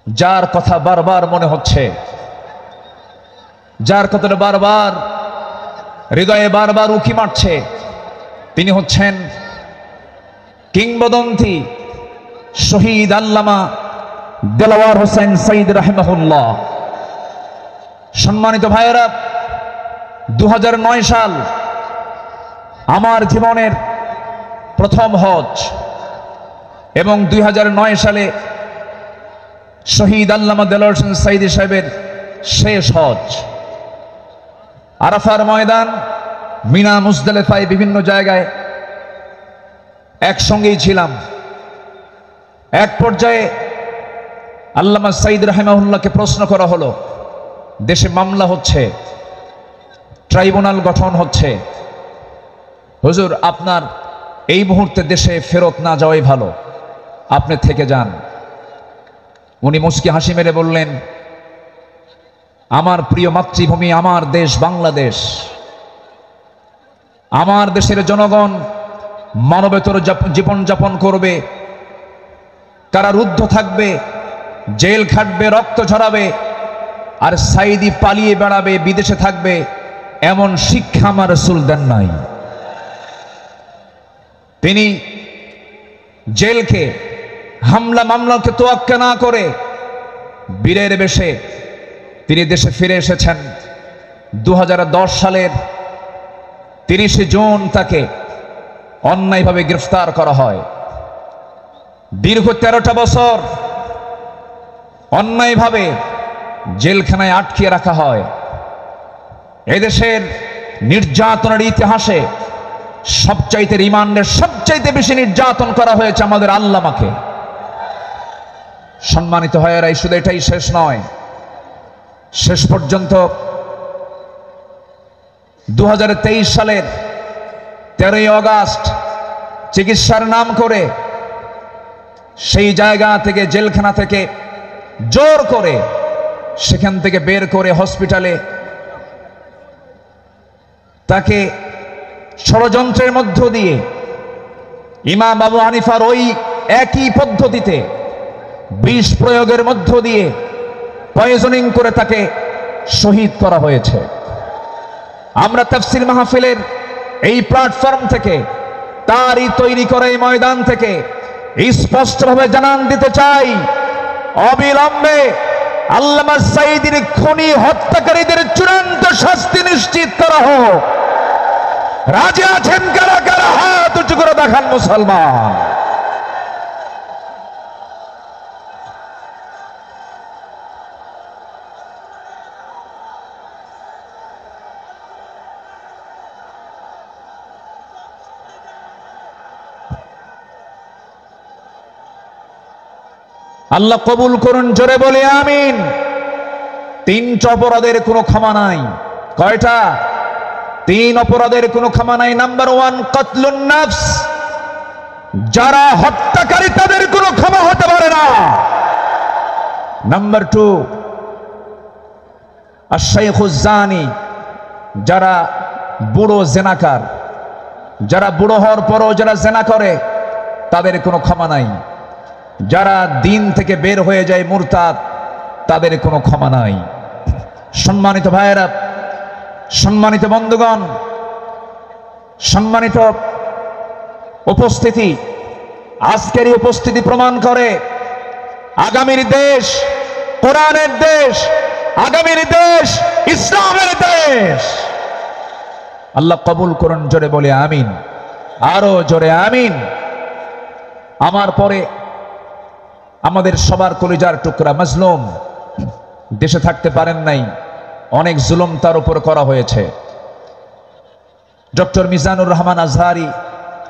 যার কথা বারবার মনে হচ্ছে, যার কথাটা বারবার হৃদয়ে বারবার উকি মারছে, তিনি হচ্ছেন কিংবদন্তি শহীদ আল্লামা দেলাওয়ার হোসেন সঈদ রাহিমাহুল্লাহ। সম্মানিত ভাইয়েরা, 2009 সাল আমার জীবনের প্রথম হজ এবং 2009 সালে শহীদ আল্লামা দেলাওয়ার হোসেন সঈদী সাহেবের শেষ হজ। আরাফার ময়দান, মিনা, মুজদালিফায় বিভিন্ন জায়গায় একসঙ্গেই ছিলাম। এক পর্যায়ে আল্লামা সঈদ রাহিমাহুল্লাহকে প্রশ্ন করা হলো, দেশে মামলা হচ্ছে, ট্রাইব্যুনাল গঠন হচ্ছে, হুজুর আপনার এই মুহূর্তে দেশে ফেরত না যাওয়াই ভালো, আপনি থেকে যান। উনি মুচকি হাসি মেরে বললেন, আমার প্রিয় মাতৃভূমি, আমার দেশ বাংলাদেশ, আমার দেশের জনগণ মানবেতর জীবনযাপন করবে, কারারুদ্ধ থাকবে, জেল খাটবে, রক্ত ঝরাবে, আর সাইদি পালিয়ে বেড়াবে, বিদেশে থাকবে, এমন শিক্ষা আমার রাসূল দেন নাই। তিনি জেলকে, হামলা মামলাকে তোয়াক্কা না করে বীরের বেশে তিনি দেশে ফিরে এসেছেন। 2010 সালের 30 জুন তাকে অন্যায়ভাবে গ্রেফতার করা হয়। দীর্ঘ 13টা বছর অন্যায়ভাবে জেলখানায় আটকিয়ে রাখা হয়। এদেশের নির্যাতনের ইতিহাসে সবচাইতে, রিমান্ডের সবচাইতে বেশি নির্যাতন করা হয়েছে আমাদের আল্লামাকে। সম্মানিত ভাইয়েরা, শুধু এটাই শেষ নয়, শেষ পর্যন্ত 2023 সালের 13ই আগস্ট চিকিৎসার নাম করে সেই জায়গা থেকে, জেলখানা থেকে জোর করে সেখান থেকে বের করে হসপিটালে তাকে ষড়যন্ত্রের মধ্য দিয়ে ইমাম আবু হানিফার ওই একই পদ্ধতিতে বিষ প্রয়োগের মধ্য দিয়ে পয়জনিং করে তাকে শহীদ করা হয়েছে। আমরা তাফসীর মাহফিলের এই প্ল্যাটফর্ম থেকে, তারই তৈরি করা এই ময়দান থেকে স্পষ্টভাবে জানান দিতে চাই, অবিলম্বে আল্লামা সাঈদীর খুনি হত্যাকারীদের চূড়ান্ত শাস্তি নিশ্চিত করা হোক। রাজি আছেন কারা কারা? হাত উঁচু করে দেখান মুসলমান। আল্লাহ কবুল করুন, জোরে বলে আমিন। 3টা অপরাধের কোনো ক্ষমা নাই। কয়টা? 3 অপরাধের কোনো ক্ষমা নাই। নাম্বার 1 কতলুন নফস, যারা হত্যাকারী তাদের কোনো ক্ষমা হতে পারে না। নাম্বার 2 আশ-শাইখুজ জানি, যারা বুড়ো জেনাকার, যারা বুড়ো হওয়ার পরও যারা জেনা করে তাদের কোনো ক্ষমা নাই। যারা দিন থেকে বের হয়ে যায় মুরতাদ, তাদের কোনো ক্ষমা নাই। সম্মানিত ভাইয়েরা, সম্মানিত বন্ধুগণ, সম্মানিত উপস্থিতি, আজকের এই উপস্থিতি প্রমাণ করে আগামীর দেশ কোরআনের দেশ, আগামীর দেশ ইসলামের দেশ। আল্লাহ কবুল করুন, জোরে বলে আমিন। আরো জোরে আমিন। আমার পরে আমাদের সবার কলিজার টুকরা মাজলুম দেশে থাকতে পারেন নাই, অনেক জুলুম তার উপর করা হয়েছে। ডক্টর মিজানুর রহমান আজহারি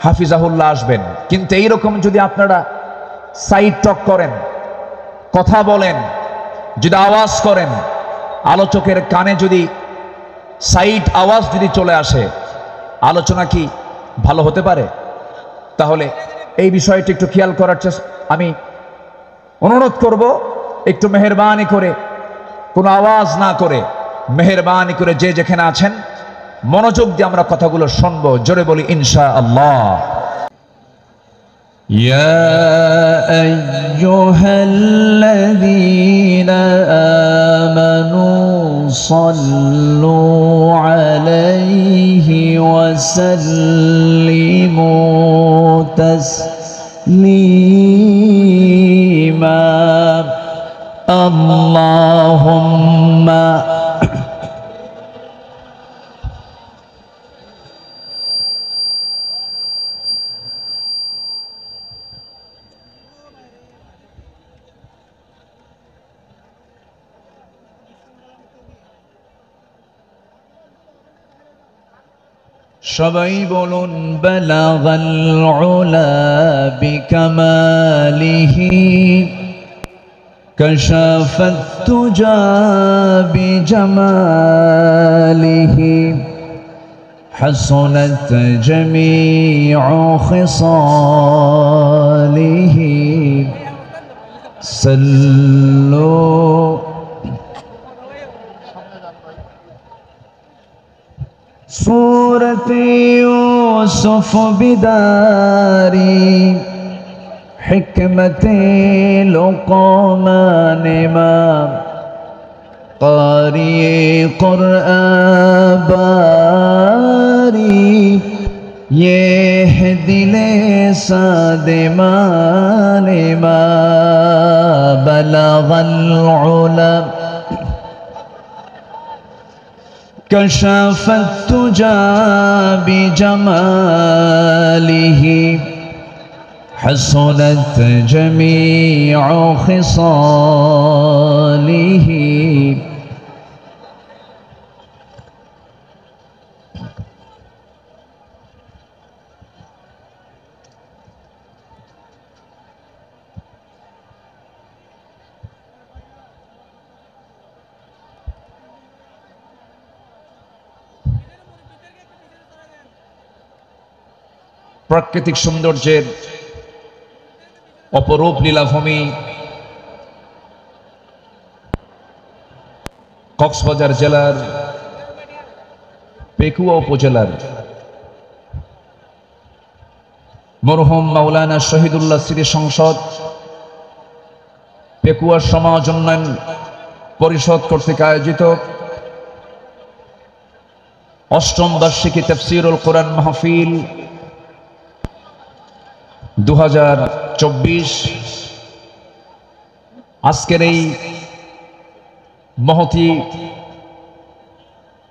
হাফিজাহুল্লাহ আসবেন, কিন্তু এইরকম যদি আপনারা সাইড টক করেন, কথা বলেন, যদি আওয়াজ করেন, আলোচকের কানে যদি সাইড আওয়াজ যদি চলে আসে, আলোচনা কি ভালো হতে পারে? তাহলে এই বিষয়টি একটু খেয়াল করার আমি অনুরোধ করব, একটু মেহেরবানি করে, কোনো আওয়াজ না করে, মেহেরবানি করে যে যেখানে আছেন মনোযোগ দিয়ে আমরা কথাগুলো শুনবো। জোরে বলি ইনশাআল্লাহ। يا أيها الذين صلوا عليه وسلموا تسليما اللهم সবাই বলুন বালাগাল উলা বিকামালিহি কাশাফাত তুজা বিজামালিহি হাসানাত জামিউ খিসালিহি সাল্লু सूरत यूसुफ बिदारी हिकमत लुक़मान इमाम क़ारी क़ुरआन बारी ये है दिले सादिमान इमाम बलगल उला كشف التجى بجماله حسنت جميع خصاله প্রাকৃতিক সৌন্দর্যের অপরূপ লীলাভূমি কক্সবাজার জেলার পেকুয়া উপজেলার মরহুম মাওলানা শহীদুল্লাহ স্মৃতি সংসদ পেকুয়া সমাজ উন্নয়ন পরিষদ কর্তৃক আয়োজিত অষ্টম বার্ষিকী তাফসীরুল কোরআন মাহফিল 2024 আজকের এই মহতি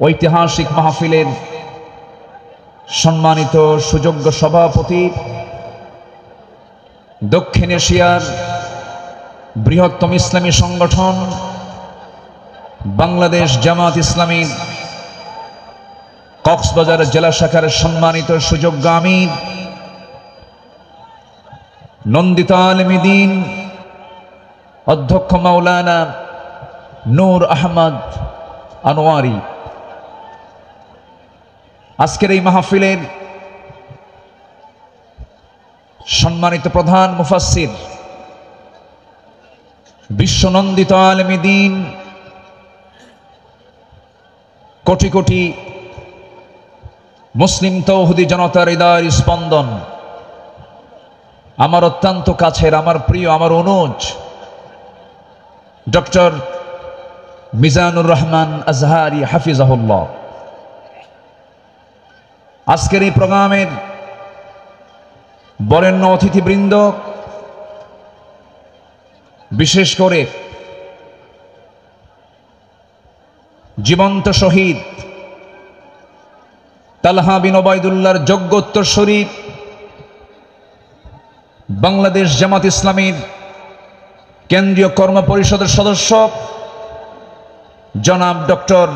ঐতিহাসিক মাহফিলের সম্মানিত সুযোগ্য সভাপতি দক্ষিণ এশিয়ার বৃহত্তম ইসলামী সংগঠন বাংলাদেশ জামাত ইসলামীর কক্সবাজার জেলা শাখার সম্মানিত সুযোগ্য আমির নন্দিত আলেমী দ্বীন অধ্যক্ষ মাওলানা নূর আহমদ আনোয়ারি আজকের এই মাহফিলের সম্মানিত প্রধান মুফাসসির বিশ্বনন্দিত আলেমী দ্বীন কোটি কোটি মুসলিম তৌহিদি জনতার হৃদয়ের স্পন্দন আমার অত্যন্ত কাছের আমার প্রিয় আমার অনুজ ডক্টর মিজানুর রহমান আজহারি হাফিজাহুল্লাহ আজকের এই প্রোগ্রামের বরেণ্য অতিথিবৃন্দ বিশেষ করে জীবন্ত শহীদ তালহা বিন ওবায়দুল্লাহর যোগ্য উত্তরসূরি বাংলাদেশ জামাত ইসলামীর কেন্দ্রীয় কর্ম পরিষদের সদস্য জনাব ডক্টর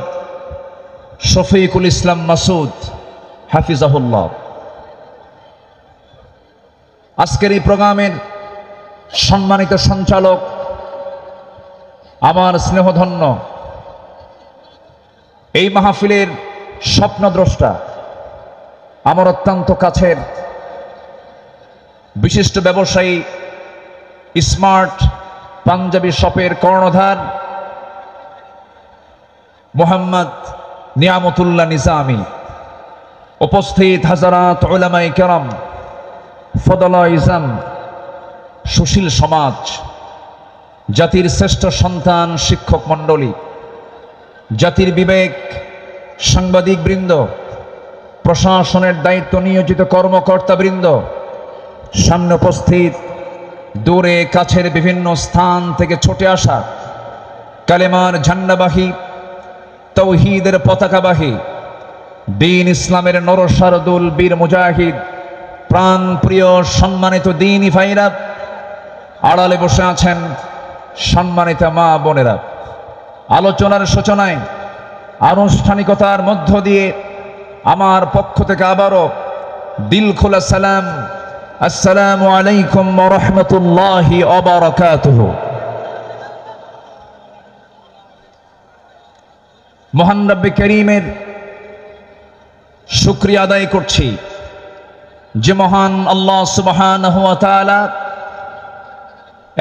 শফিকুল ইসলাম মাসুদ হাফিজাহুল্লাহ আজকের এই প্রোগ্রামের সম্মানিত সঞ্চালক আমার স্নেহধন্য এই মাহফিলের স্বপ্নদ্রষ্টা আমার অত্যন্ত কাছের বিশিষ্ট ব্যবসায়ী স্মার্ট পাঞ্জাবি শপের কর্ণধার মোহাম্মদ নিয়ামতুল্লাহ নিজামী উপস্থিত হাজারাত উলামায়ে কেরাম ফদলা ইজাম সুশীল সমাজ জাতির শ্রেষ্ঠ সন্তান শিক্ষক মণ্ডলী জাতির বিবেক, সাংবাদিক বৃন্দ, প্রশাসনের দায়িত্ব নিয়োজিত কর্মকর্তা বৃন্দ, সামনে উপস্থিত, দূরে কাছের বিভিন্ন স্থান থেকে ছুটে আসা কালেমার ঝান্ডাবাহী, তৌহিদের পতাকাবাহী, দ্বীন ইসলামের নরসারদুল বীর মুজাহিদ, প্রাণ প্রিয় সম্মানিত দ্বীনী ভাইরা, আড়ালে বসে আছেন সম্মানিত মা বোনেরা, আলোচনার সূচনায় আনুষ্ঠানিকতার মধ্য দিয়ে আমার পক্ষ থেকে আবারও দিল খোলা সালাম, আসসালামু আলাইকুম ওয়া রাহমাতুল্লাহি ওয়া বারাকাতুহু। মহান রব্বে করিমের শুকরিয়া আদায় করছি যে মহান আল্লাহ সুবহানাহু ওয়া তাআলা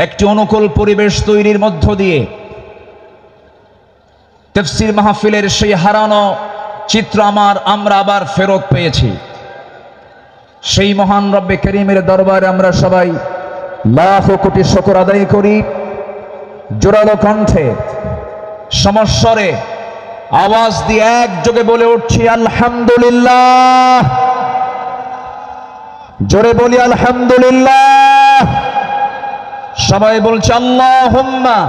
একটি অনুকূল পরিবেশ তৈরির মধ্য দিয়ে তাফসীর মাহফিলের সেই হারানো চিত্র আমরা আবার ফেরত পেয়েছি। সেই মহান রব্বে করিমের দরবারে আমরা সবাই লাখো কোটি শুকর আদায় করি। জোরালো কণ্ঠে সমস্বরে আওয়াজ দিয়ে একযোগে বলে উঠছি আলহামদুলিল্লাহ। জোরে বলি আলহামদুলিল্লাহ। সবাই বলছে আল্লাহুম্মা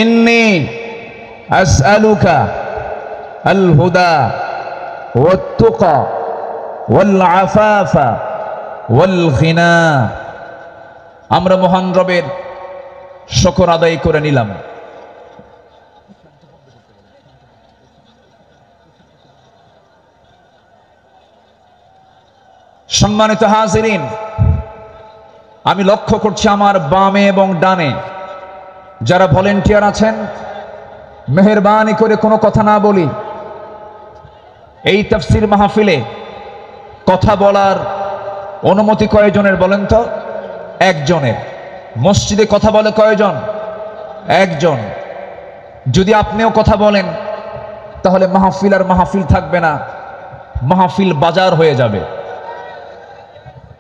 ইন্নী আসআলুকা আল হুদা ওয়াত তুকা ওয়াল আফাফা ওয়াল গিনা। আমরা মহান রবের শুকর আদায় করে নিলাম। সম্মানিত হাজিরিন, আমি লক্ষ্য করছি আমার বামে এবং ডানে যারা ভলেন্টিয়ার আছেন, মেহেরবানি করে কোনো কথা না বলি। এই তাফসীর মাহফিলে কথা বলার অনুমতি কয়জনের বলেন তো? একজনের। মসজিদে কথা বলে কয়জন? একজন। যদি আপনিও কথা বলেন তাহলে মাহফিল আর মাহফিল থাকবে না, মাহফিল বাজার হয়ে যাবে।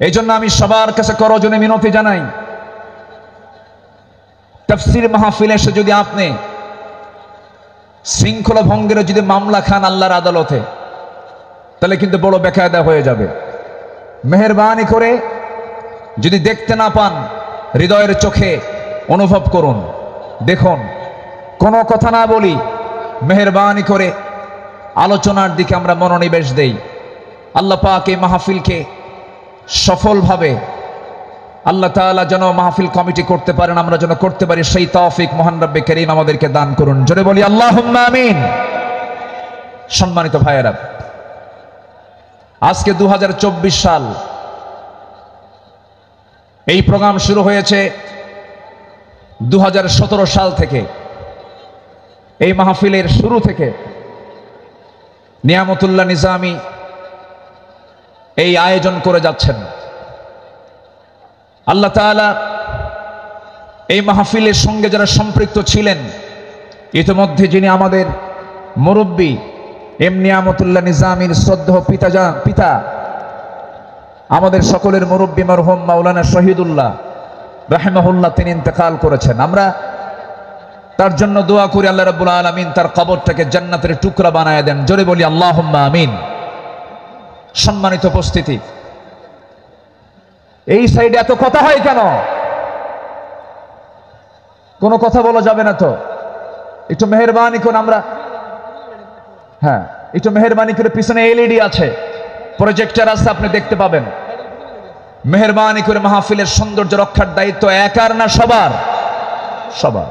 এই জন্য আমি সবার কাছে করজনে মিনতি জানাই, তাফসীর মাহফিলে এসে যদি আপনি শৃঙ্খলা ভঙ্গের যদি মামলা খান আল্লাহর আদালতে, তাহলে কিন্তু বড় বেকায়দা হয়ে যাবে। মেহেরবানি করে যদি দেখতে না পান, হৃদয়ের চোখে অনুভব করুন, দেখুন, কোনো কথা না বলি, মেহেরবানি করে আলোচনার দিকে আমরা মনোনিবেশ দেই। আল্লাহ পাক এই মাহফিলকে সফলভাবে আল্লাহ তাআলা যেন মাহফিল কমিটি করতে পারেন, আমরা যেন করতে পারি, সেই তৌফিক মহান রব্বে করিম আমাদেরকে দান করুন। জোরে বলি আল্লাহুম্মা আমিন। সম্মানিত ভাইয়েরা, আজকে 2024 সাল। এই প্রোগ্রাম শুরু হয়েছে 2017 সাল থেকে। এই মাহফিলের শুরু থেকে নিয়ামতুল্লাহ নিজামী এই আয়োজন করে যাচ্ছেন। আল্লাহ তাআলা এই মাহফিলের সঙ্গে যারা সম্পৃক্ত ছিলেন, ইতিমধ্যে যিনি আমাদের মুরব্বী এম নিয়ামতুল্লাহ নিজামীর শ্রদ্ধেয় পিতা, আমাদের সকলের মুরব্বী মরহুম মাওলানা শহীদুল্লাহ রাহিমাহুল্লাহ, তিনি ইন্তেকাল করেছেন। আমরা তার জন্য দোয়া করি আল্লাহ রাব্বুল আলামিন তার কবরটাকে জান্নাতের টুকরা বানায় দেন। জোরে বলি আল্লাহুম্মা আমিন। সম্মানিত উপস্থিতি, এই সাইডে এত কথা হয় কেন? কোনো কথা বলা যাবে না তো? একটু মেহেরবানি করে আমরা, হ্যাঁ, একটু মেহেরবানি করে, পিছনে এলইডি আছে, প্রজেক্টর আছে, আপনি দেখতে পাবেন। মেহেরবানি করে মাহফিলের সৌন্দর্য রক্ষার দায়িত্ব একার না সবার? সবার।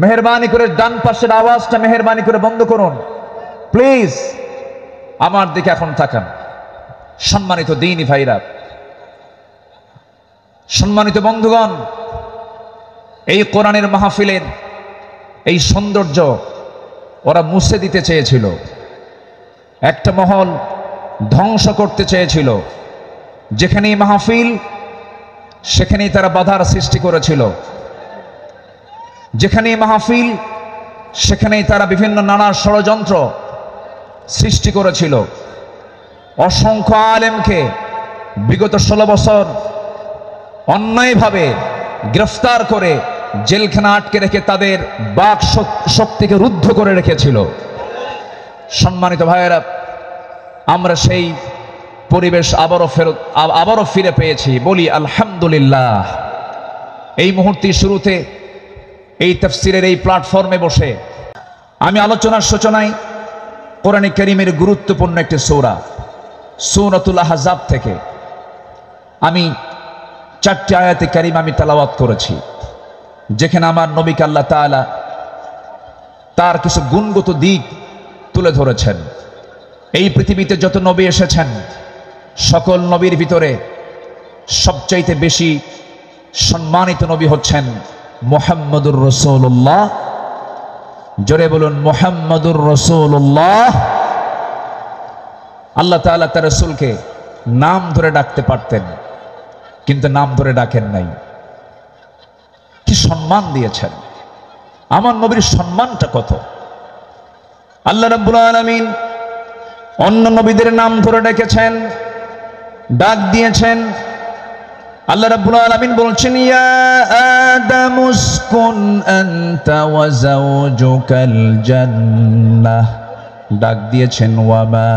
মেহেরবানি করে ডান পাশের আওয়াজটা মেহেরবানি করে বন্ধ করুন প্লিজ। আমার দিকে এখন তাকান। সম্মানিত দ্বীনী ভাইরা, সম্মানিত বন্ধুগণ, এই কোরআনের মাহফিলের এই সৌন্দর্য ওরা মুছে দিতে চেয়েছিল, একটা মহল ধ্বংস করতে চেয়েছিল। যেখানেই মাহফিল সেখানেই তারা বাধার সৃষ্টি করেছিল, যেখানেই মাহফিল সেখানেই তারা বিভিন্ন নানা ষড়যন্ত্র সৃষ্টি করেছিল। অসংখ্য আলেমকে বিগত 16 বছর অন্যায়ভাবে গ্রেফতার করে জেলখানা আটকে রেখে তাদের বাক শক্তিকে রুদ্ধ করে রেখেছিল। সম্মানিত ভাইয়েরা, আমরা সেই পরিবেশ আবারও ফিরে পেয়েছি, বলি আলহামদুলিল্লাহ। এই মুহূর্তে শুরুতে এই তাফসীরের এই প্ল্যাটফর্মে বসে আমি আলোচনার সূচনায় কোরআনে কারীমের গুরুত্বপূর্ণ একটি সূরা সূরাতুল আহজাব থেকে আমি 4টি আয়াতে কারীমা আমি তেলাওয়াত করেছি, যেখানে আমার নবীকে আল্লাহ তাআলা তার কিছু গুণগত দিক তুলে ধরেছেন। এই পৃথিবীতে যত নবী এসেছেন, সকল নবীর ভিতরে সবচাইতে বেশি সম্মানিত নবী হচ্ছেন মুহাম্মদুর রাসূলুল্লাহ। জোরে বলুন মুহাম্মদুর রাসূলুল্লাহ। আল্লাহ তাআলা তার রাসূলকে নাম ধরে ডাকতে পারতেন, কিন্তু নাম ধরে ডাকেন নাই। কি সম্মান দিয়েছেন! আমার নবীর সম্মানটা কত! আল্লাহ রাব্বুল আলামিন অন্য নবীদের নাম ধরে ডেকেছেন, ডাক দিয়েছেন। আল্লাহ রাব্বুল আলামিন বলছেন, ইয়া আদামু উসকুন আনতা ওয়া যাওজুকাল জান্নাহ। ডাক দিয়েছেন, ওয়া মা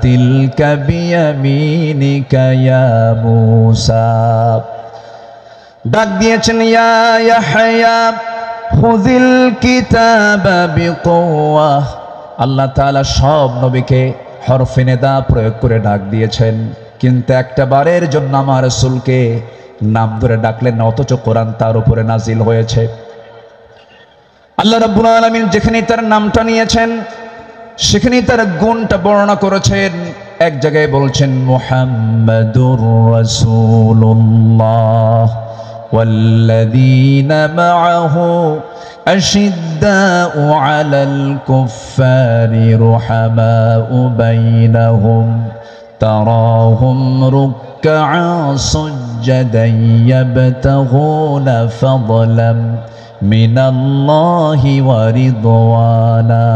তিলকা বিয়ামিনিকা ইয়া মূসা। ডাক দিয়েছেন, ইয়া ইয়াহইয়া খুযিল কিতাবা বিকুওয়া। আল্লাহ তাআলা সব নবীকে হরফে নিদা প্রয়োগ করে ডাক দিয়েছেন, কিন্তু একটা বারের জন্য আমার রাসূলকে নাম ধরে ডাকলেন না, অথচ কোরআন তার উপরে নাজিল হয়েছে। আল্লাহ রাব্বুল আলামিন যেখানে তার নামটা নিয়েছেন, সেখানে তার গুণটা বর্ণনা করেছেন। এক জায়গায় বলছেন মুহাম্মাদুর রাসূলুল্লাহ ওয়াল্লাযীনা মাআহু أشداء على الكفار رحماء بينهم تراهم ركعا سجدا يبتغون فضلا من الله ورضوانا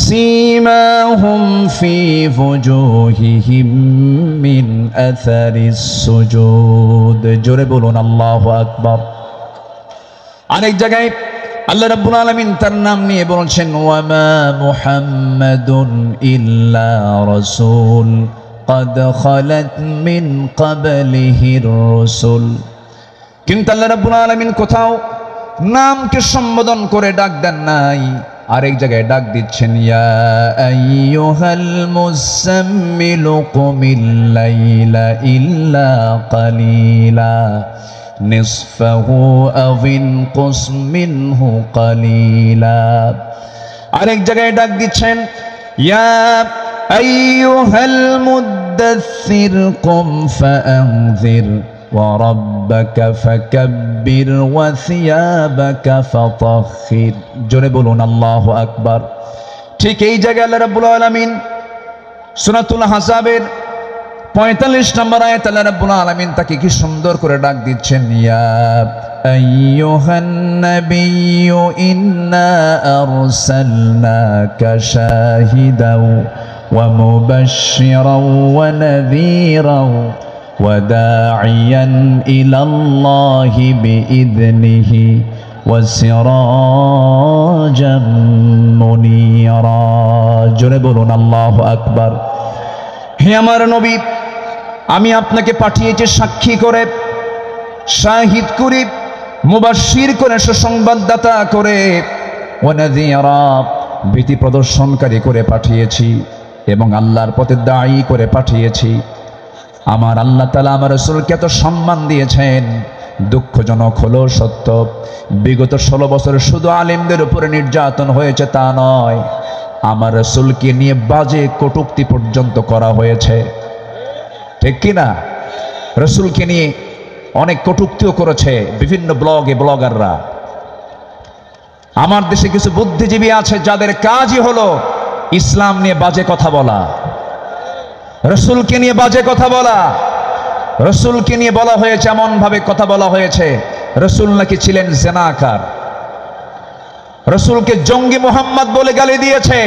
سيماهم في وجوههم من أثر السجود جرب الله أكبر আরেক জায়গায় আল্লাহ রাব্বুল আলামিন তার নাম নিয়ে বলছেন, ওয়া মা মুহাম্মাদুন ইল্লা রাসূল قد خلت من قبله الرسل। কিন্তু আল্লাহ রাব্বুল আলামিন কোথাও নামকে সম্বোধন করে ডাক দেন নাই, আরেক জায়গায় ডাক দিচ্ছেন, ইয়া আইয়ুহাল মুযাম্মিলু কুমিল লাইলা ইল্লা কালিলা নিসফাহু আও ইনকুস মিনহু কালিলা। আরেক জায়গায় ডাক দিচ্ছেন, ইয়া আইয়ুহাল মুদ্দাসসির কুম ফাআনযির ওয়া রাব্বাকা ফাকাব্বির ওয়া সিয়াবাকা ফাতাহহির। জোরে বলুন আল্লাহু আকবার। ঠিক এই জায়গায় আল্লাহ রাব্বুল আলামিন সূরাতুল আহজাবের 45 নম্বর আয়াত আল্লাহ রাব্বুল আলামিন তাকে কি সুন্দর করে ডাক দিচ্ছেন, ইয়া আইয়ুহান নাবিয়্যু ইন্না আরসালনাকা শাহিদাও ওয়া মুবাশশিরাও ওয়া নাযীরাও ওয়া দাঈয়ান ইলাল্লাহি বিইذনিহি ওয়া সিরাজাম মুনীরা। জোরে বলুন আল্লাহু আকবার। হে আমার নবী, আমি আপনাকে পাঠিয়েছি সাক্ষী করে, শাহিদ করে, মুবাশশির করে, সুসংবাদদাতা করে, ওয়া নাযীরা ভীতি প্রদর্শনকারী করে পাঠিয়েছি, এবং আল্লাহর পথে দায়ী করে পাঠিয়েছি। আমার আল্লাহ তাআলা আমার রাসূলকে এত সম্মান দিয়েছেন। দুঃখজনক হলো সত্য, বিগত 16 বছর শুধু আলেমদের উপরে নির্যাতন হয়েছে তা নয়, আমার রাসূলকে নিয়ে বাজে কটূক্তি পর্যন্ত করা হয়েছে, ঠিক কিনা? রাসূলকে নিয়ে অনেক কটূক্তিও করেছে বিভিন্ন ব্লগাররা। আমার দেশে কিছু বুদ্ধিজীবী আছে যাদের কাজই হলো ইসলাম নিয়ে বাজে কথা বলা, রাসূলকে নিয়ে বাজে কথা বলা। রাসূলকে নিয়ে বলা হয়েছে, এমন ভাবে কথা বলা হয়েছে, রাসূল নাকি ছিলেন জেনাকার, রাসূলকে জঙ্গি মুহাম্মদ বলে গালি দিয়েছে।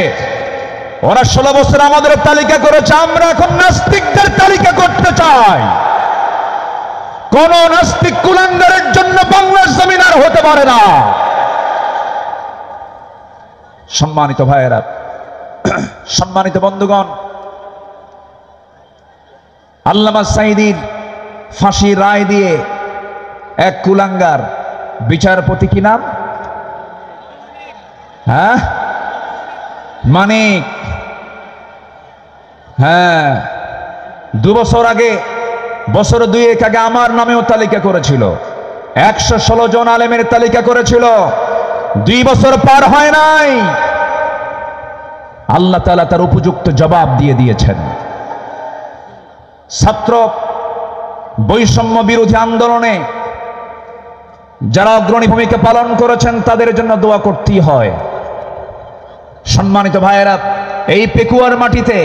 ওরা 16 বছর আমাদের তালিকা করেছে, আমরা এখন নাস্তিকদের তালিকা করতে চাই। কোন নাস্তিক কুলাঙ্গারের জন্য বাংলার জমিন আর হতে পারে না। সম্মানিত ভাইয়েরা, সম্মানিত বন্ধুগণ, আল্লামা সাঈদীর ফাঁসি রায় দিয়ে এক কুলাঙ্গার বিচারপতি, কি নাম? হ্যাঁ, মানিক। হ্যাঁ, 2 বছর আগে, বছর 2 আগে আমার নামেও তালিকা করেছিল, 116 জন আলেমের তালিকা করেছিল। 2 বছর পার হয় নাই, আল্লাহ তাআলা তার উপযুক্ত জবাব দিয়ে দিয়েছেন। ছাত্র বৈষম্য বিরোধী আন্দোলনে যারা অগ্রণী ভূমিকা পালন করেছেন তাদের জন্য দোয়া করতেই হয়। সম্মানিত ভাইয়েরা, এই পেকুয়ার মাটিতে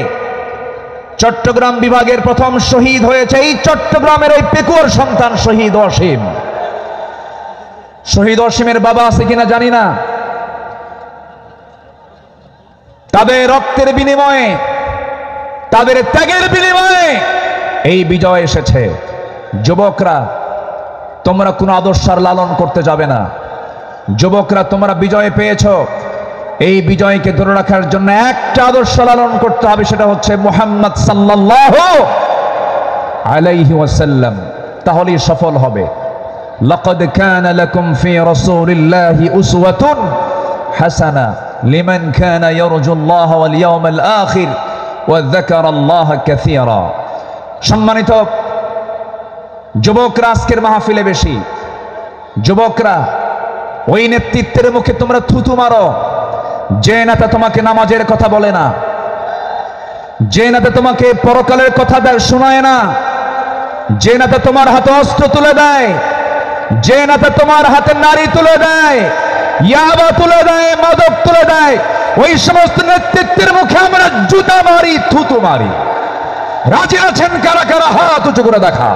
চট্টগ্রাম বিভাগের প্রথম শহীদ হয়েছে এই চট্টগ্রামের এই পেকুয়ার সন্তান শহীদ অসীম। শহীদ অসীমের বাবা আছে কিনা জানি না। তাদের রক্তের বিনিময়ে, তাদের ত্যাগের বিনিময়ে এই বিজয় এসেছে। যুবকরা, তোমরা কোন আদর্শ লালন করতে যাবে না। যুবকরা, তোমরা বিজয় পেয়েছো, এই বিজয়কে ধরে রাখার জন্য একটা আদর্শ লালন করতে হবে, সেটা হচ্ছে মুহাম্মদ সাল্লাল্লাহু আলাইহি ওয়াসাল্লাম। তাহলেই সফল হবে। লাকাদ কানা লাকুম ফি রাসূলিল্লাহি উসওয়াতুন হাসানা লিমান কানা ইয়ারজুল্লাহ ওয়াল ইয়াউমাল আখির ওয়া যাকারাল্লাহা কাসীরা। সম্মানিত যুবকরা, আজকের মাহফিলে বেশি যুবকরা, ওই নেতৃত্বের মুখে তোমরা থুতু মারো যে নেতা তোমাকে নামাজের কথা বলে না, যে নেতা তোমাকে পরকালের কথা শোনায় না, যে নেতা তোমার হাতে অস্ত্র তুলে দেয়, যে নেতা তোমার হাতে নারী তুলে দেয়, ইয়াবা তুলে দেয়, মাদক তুলে দেয়, ওই সমস্ত নেতৃত্বের মুখে আমরা জুতা মারি, থুতু মারি। রাজি আছেন কারা কারা? হাত উঁচু করে দেখা।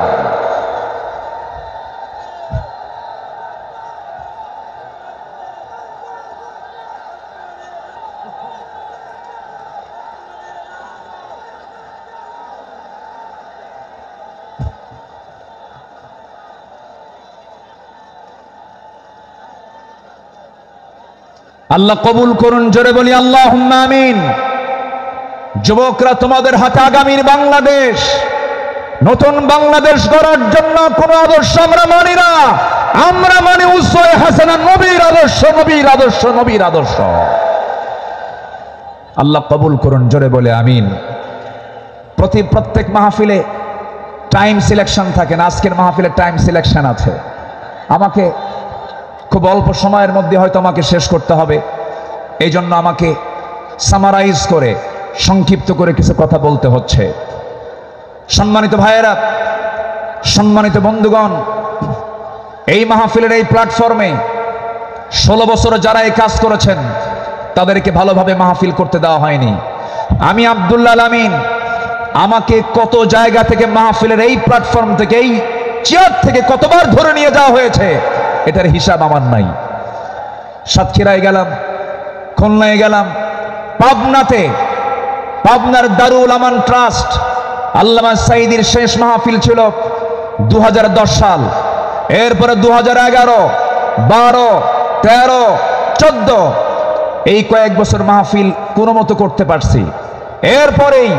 আল্লাহ কবুল করুন, জোরে বলি আল্লাহুম্মা আমিন। যুবকরা, তোমাদের হাতে আগামীর বাংলাদেশ, নতুন বাংলাদেশ গড়ার জন্য কোন আদর্শ আমরা মানি না, আমরা মানি উসওয়া হাসানা, নবীর আদর্শ, নবীর আদর্শ, নবীর আদর্শ। আল্লাহ কবুল করুন, জোরে বলে আমিন। প্রত্যেক মাহফিলে টাইম সিলেকশন থাকে না, আজকের মাহফিলে টাইম সিলেকশন আছে। আমাকে খুব অল্প সময়ের মধ্যে হয়তো আমাকে শেষ করতে হবে, এই জন্য আমাকে সামারাইজ করে, সংক্ষিপ্ত করে কিছু কথা বলতে হচ্ছে। সম্মানিত ভাইয়েরা, সম্মানিত বন্ধুগণ, এই মাহফিলের এই প্ল্যাটফর্মে 16 বছর যারা এই কাজ করেছেন তাদেরকে ভালোভাবে মাহফিল করতে দেওয়া হয়নি। আমি আব্দুল্লাহ আল আমিন, আমাকে কত জায়গা থেকে মাহফিলের এই প্ল্যাটফর্ম থেকে, এই চেয়ার থেকে কতবার ধরে নিয়ে যাওয়া হয়েছে এটার হিসাব আমার নাই। সাতক্ষীরায় গেলাম, খুলনায় গেলাম, পাবনাতে, পাবনার দারুল আমান ট্রাস্ট, আল্লামা সাঈদীর শেষ মাহফিল ছিল 2010 সাল। এরপরে 2011, 12, 13, 14 এই কয়েক বছর মাহফিল কোনো মতো করতে পারছি। এরপরেই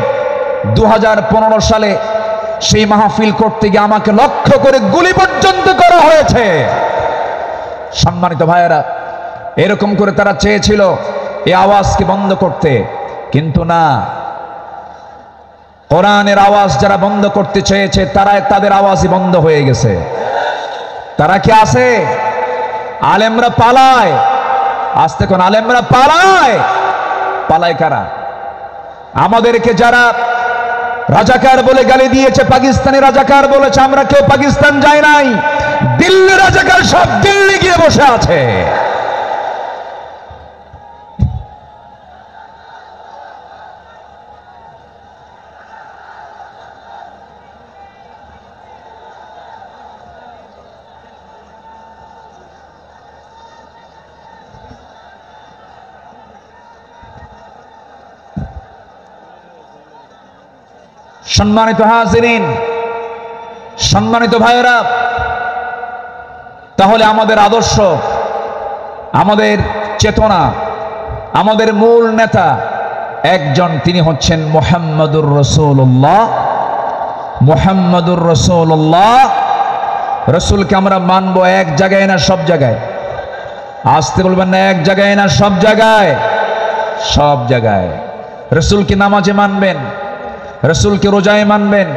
2015 সালে সেই মাহফিল করতে গিয়ে আমাকে লক্ষ্য করে গুলি পর্যন্ত করা হয়েছে। সম্মানিত ভাইয়েরা, এরকম করে তারা চেয়েছিল এই আওয়াজকে বন্ধ করতে, কিন্তু না, কোরআনের আওয়াজ যারা বন্ধ করতে চেয়েছে তাদের আওয়াজই বন্ধ হয়ে গেছে। তারা কি আছে? আলেমরা পালায়, আস্তে কোন আলেমরা পালায়। পালায় কারা? আমাদেরকে যারা রাজাকার বলে গালি দিয়েছে, পাকিস্তানি রাজাকার বলেছে, আমরা কেউ পাকিস্তান যাই নাই, দিল্লি রাজাকার সব দিল্লি গিয়ে বসে আছে। সম্মানিত হাজিরিন, সম্মানিত ভাইয়েরা, তাহলে আমাদের আদর্শ, আমাদের চেতনা, আমাদের মূল নেতা একজন, তিনি হচ্ছেন মুহাম্মাদুর রাসূলুল্লাহ। মুহাম্মাদুর রাসূলুল্লাহ। রসুলকে আমরা মানবো এক জায়গায় না সব জায়গায়? আসতে বলবেন না, এক জায়গায় না সব জায়গায়? সব জায়গায়। রসুলকে নামাজে মানবেন, রসুলকে রোজায় মানবেন,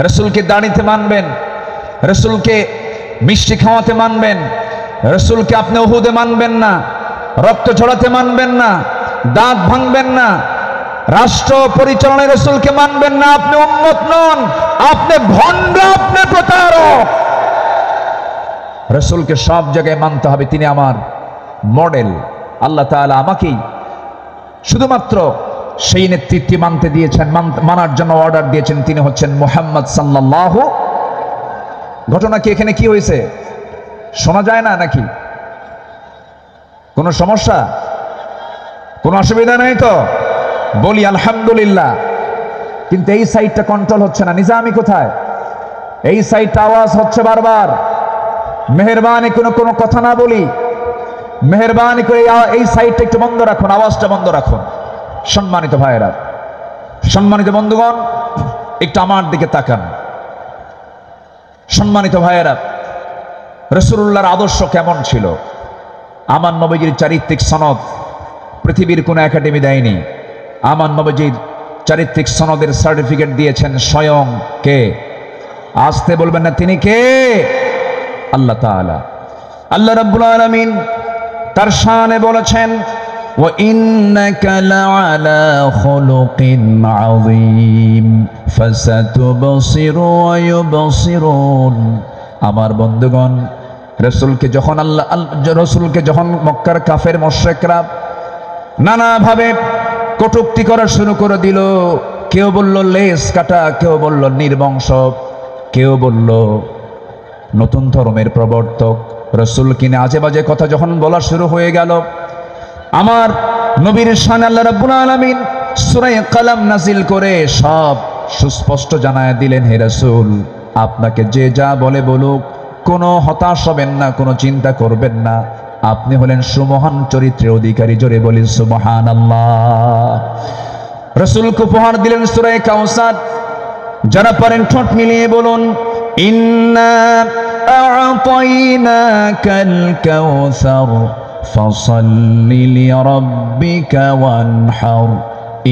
রসুলকে দাড়িতে মানবেন, রসুলকে মিষ্টি খাওয়াতে মানবেন, রসুলকে আপনি উহুদে মানবেন না, রক্ত ঝরাতে মানবেন না, দাঁত ভাঙবেন না, রাষ্ট্র পরিচালনায় রসুলকে মানবেন না। আপনি উম্মত নন, আপনি ভণ্ড, আপনি প্রতারক। রসুলকে সব জায়গায় মানতে হবে, তিনি আমার মডেল। আল্লাহ তাআলা আমাকেই শুধুমাত্র সেই নেতৃত্বে মানতে দিয়েছেন, মানার জন্য অর্ডার দিয়েছেন, তিনি হচ্ছেন মুহাম্মদ সাল্লাল্লাহু। ঘটনা কি এখানে কি হয়েছে শোনা যায় না নাকি? কোনো সমস্যা, কোনো অসুবিধা নেই তো? বলি আলহামদুলিল্লাহ। কিন্তু এই সাইডটা কন্ট্রোল হচ্ছে না। নিজামি কোথায়? এই সাইডটা আওয়াজ হচ্ছে বারবার। মেহেরবানি কোনো কথা না বলি, মেহেরবানি করে এই সাইডটা একটু বন্ধ রাখুন, আওয়াজটা বন্ধ রাখুন। সম্মানিত ভাইয়েরা, সম্মানিত বন্ধুগণ, একটু আমার দিকে তাকান। সম্মানিত ভাইয়েরা, রাসূলুল্লাহর আদর্শ কেমন ছিল? আমার নবীজির চারিত্রিক সনদ পৃথিবীর কোনো একাডেমি দেয়নি। আমার নবীজির চারিত্রিক সনদের সার্টিফিকেট দিয়েছেন স্বয়ং কে? আসতে বলবেন না, তিনি কে? আল্লাহ তাআলা। আল্লাহ রাব্বুল আলামিন তার শানে বলেছেন, ওয়া ইন্নাকা লাআলা খুলুকিন আযীম ফাসাতুবসিরু ওয়া ইউবসিরুন। আমার বন্ধুগণ, রাসূলকে যখন মক্কার কাফের মুশরিকরা নানাভাবে কটূক্তি করা শুরু করে দিল, কেউ বলল লেজ কাটা, কেউ বলল নির্বংশ, কেউ বলল নতুন ধর্মের প্রবর্তক, রসুল কিনে আজে বাজে কথা যখন বলা শুরু হয়ে গেল, আমার নবীর শানে আল্লাহ রাব্বুল আলামিন সূরা কালাম নাজিল করে সব সুস্পষ্ট জানায় দিলেন, হে রাসূল, আপনাকে যে যা বলে বলুক, কোনো হতাশ হবেন না, কোনো চিন্তা করবেন না, আপনি হলেন সুমহান চরিত্রের অধিকারী। জোরে বলি সুবহানাল্লাহ। রাসূলকে উপহার দিলেন সূরা কাউসার। যারা পারেন ঠোঁট মিলিয়ে বলুন, ইন্না আ'তাইনাকাল কাউসার ফাসাল্লি লিরাব্বিকা ওয়ানহার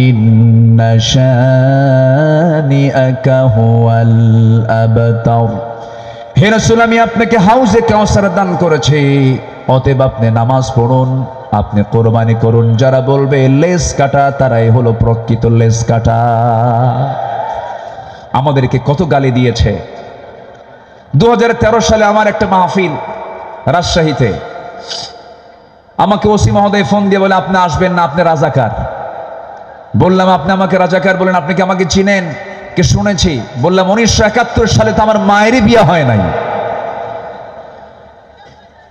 ইন্না শানিআকা হুয়াল আবতার। হে রাসূল, আমি আপনাকে হাউজে কাউসার দান করেছি, অতএব আপনি নামাজ পড়ুন, আপনি কোরবানি করুন। যারা বলবে লেজ কাটা, তারাই হলো প্রকৃত লেজ কাটা। আমাদেরকে কত গালি দিয়েছে। 2013 সালে আমার একটা মাহফিল রাজশাহীতে, আমাকে ওসি মহোদয় ফোন দিয়ে বলে, আপনি আসবেন না, আপনি রাজাকার। বললাম, আপনি আমাকে রাজাকার বলেন, আপনি কি আমাকে চিনেন? কে শুনেছি। বললাম, 1971 সালে তো আমার মায়েরই বিয়ে হয় নাই।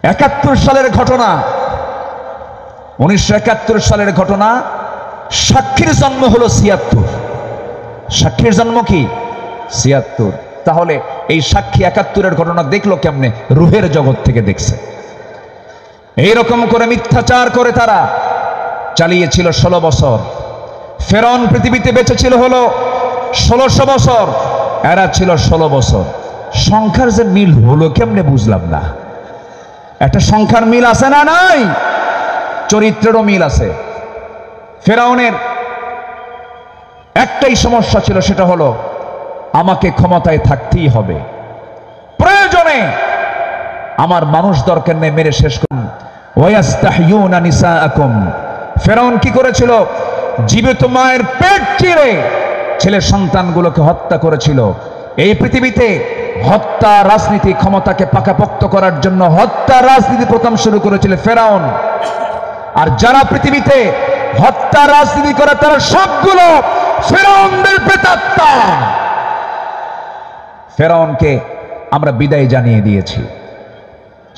71 সালের ঘটনা, 1971 সালের ঘটনা। সাক্ষীর জন্ম হলো 76। সাক্ষীর জন্ম কি? 76। তাহলে এই সাক্ষী 71-এর ঘটনা দেখলো কেমনে? রুহের জগৎ থেকে দেখছে। এইরকম করে মিথ্যাচার করে তারা চালিয়েছিল 16 বছর। ফেরাউন পৃথিবীতে বেঁচে ছিল হলো 1600 বছর, এরা ছিল 16 বছর। সংখ্যার যে মিল হলো কেমনে বুঝলাম না। একটা সংখ্যার মিল আছে না নাই? চরিত্রেরও মিল আছে। ফেরাউনের একটাই সমস্যা ছিল, সেটা হলো আমাকে ক্ষমতায় থাকতেই হবে, প্রয়োজনে আমার মানুষ দরকার নেই, মেরে শেষ করুন। ওয়াস্তাহইউনা নিসাআকুম। ফেরাউন কি করেছিল? জীবিত মায়ের পেট চিরে ছেলে সন্তানগুলোকে হত্যা করেছিল। এই পৃথিবীতে হত্যা রাজনীতি, ক্ষমতাকে পাকাপোক্ত করার জন্য হত্যা রাজনীতি প্রথম শুরু করেছিল ফেরাউন। আর যারা পৃথিবীতে হত্যা রাজনীতি করে, তারা সবগুলো ফেরাউনদের প্রেতাত্মা। ফেরাউনকে আমরা বিদায় জানিয়ে দিয়েছি।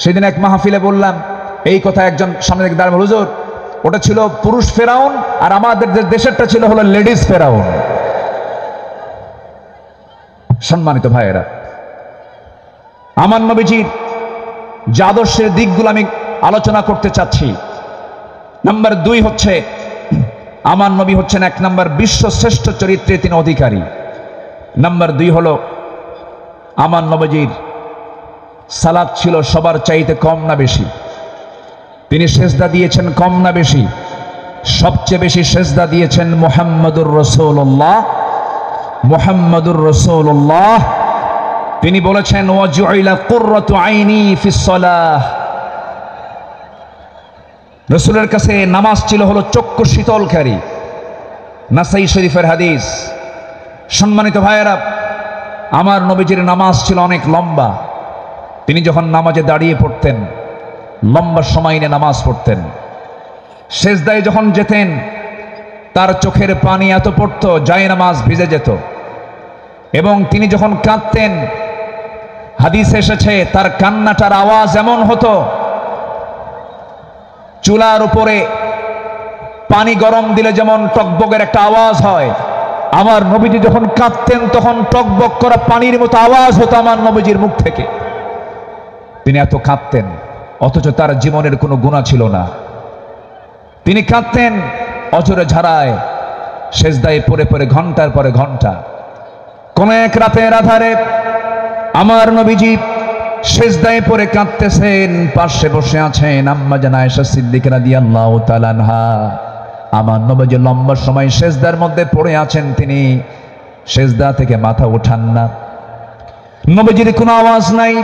সেদিন এক মাহফিলে বললাম এই কথা, একজন সামনে থেকে দাঁড়ানো, হুজুর, ওটা ছিল পুরুষ ফেরাউন, আর আমাদের দেশেরটা ছিল হলো লেডিস ফেরাউন। সম্মানিত ভাইয়েরা, আমার নবীজির যে আদর্শের দিকগুলো আমি আলোচনা করতে চাচ্ছি। নাম্বার 2 হচ্ছে আমার নবী হচ্ছেন 1 নম্বর বিশ্ব শ্রেষ্ঠ চরিত্রে তিনি অধিকারী। নাম্বার 2 হলো আমার নবীজির সালাত ছিল সবার চাইতে কম না বেশি? তিনি সেজদা দিয়েছেন কম না বেশি? সবচেয়ে বেশি সেজদা দিয়েছেন মুহাম্মদুর রাসূলুল্লাহ। মুহাম্মদুর রাসূলুল্লাহ তিনি বলেছেন ওয়াজুইলা কুররাতু আইনি ফিস সালাহ। রাসূলের কাছে নামাজ ছিল হলো চক্ষু শীতলকারী। নাসাই শরীফের হাদিস। সম্মানিত ভাইয়েরা, আমার নবীজির নামাজ ছিল অনেক লম্বা। তিনি যখন নামাজে দাঁড়িয়ে পড়তেন লম্বা সময় নিয়ে নামাজ পড়তেন। সেজদায় যখন যেতেন তার চোখের পানি এত পড়তো যায় নামাজ ভিজে যেত। এবং তিনি যখন কাঁদতেন হাদিসে এসেছে তার কান্নাটার আওয়াজ এমন হতো চুলার উপরে পানি গরম দিলে যেমন টকবকের একটা আওয়াজ হয়, আমার নবীজি যখন কাঁদতেন তখন টকবক করা পানির মতো আওয়াজ হতো আমার নবীজির মুখ থেকে। তিনি এত কাঁদতেন অথচ তার জীবনের কোনো গুনাহ ছিল না। তিনি কাঁদতেন অঝরে ঝাড়ায় সেজদায় পড়ে পড়ে ঘন্টার পরে ঘন্টা। কোন এক রাতের আধারে আমার নবীজি সেজদায় পড়ে কাঁদতেছেন, পাশে বসে আছেন আম্মা জান আয়েশা সিদ্দিকা রাদিয়াল্লাহু তাআলা আনহা। আমার নবীজি লম্বা সময় সেজদার মধ্যে পড়ে আছেন, তিনি সেজদা থেকে মাথা ওঠান না। নবীজির কোনো আওয়াজ নাই,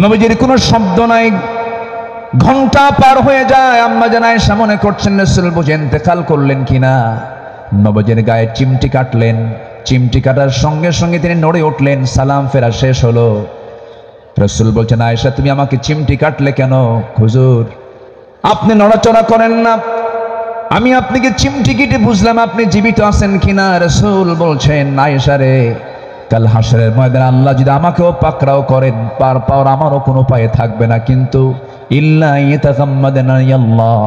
নবীজির কোনো শব্দ নাই। ঘন্টা পার হয়ে যায়, আম্মা জান আয়েশা মনে করছেন রাসূল বুঝে ইন্তেকাল করলেন কিনা। নবীজির গায়ে চিমটি কাটলেন, চিমটি কাটার সঙ্গে সঙ্গে তিনি নড়ে উঠলেন। সালাম ফেরা শেষ হলো। রাসূল বলছেন আয়েশা তুমি আমাকে চিমটি কাটলে কেন? হুজুর আপনি নড়াচড়া করেন না, আমি আপনাকে চিমটি কেটে বুঝলাম আপনি জীবিত আছেন কিনা। রাসূল বলছেন আয়েশা রে, কাল হাসরের ময়দানে আল্লাহ যদি আমাকেও পাকড়াও করেন পার পাওয়ার আমারও কোনো উপায় থাকবে না, কিন্তু ইল্লা ইয়াতাগাম্মাদানা আল্লাহ,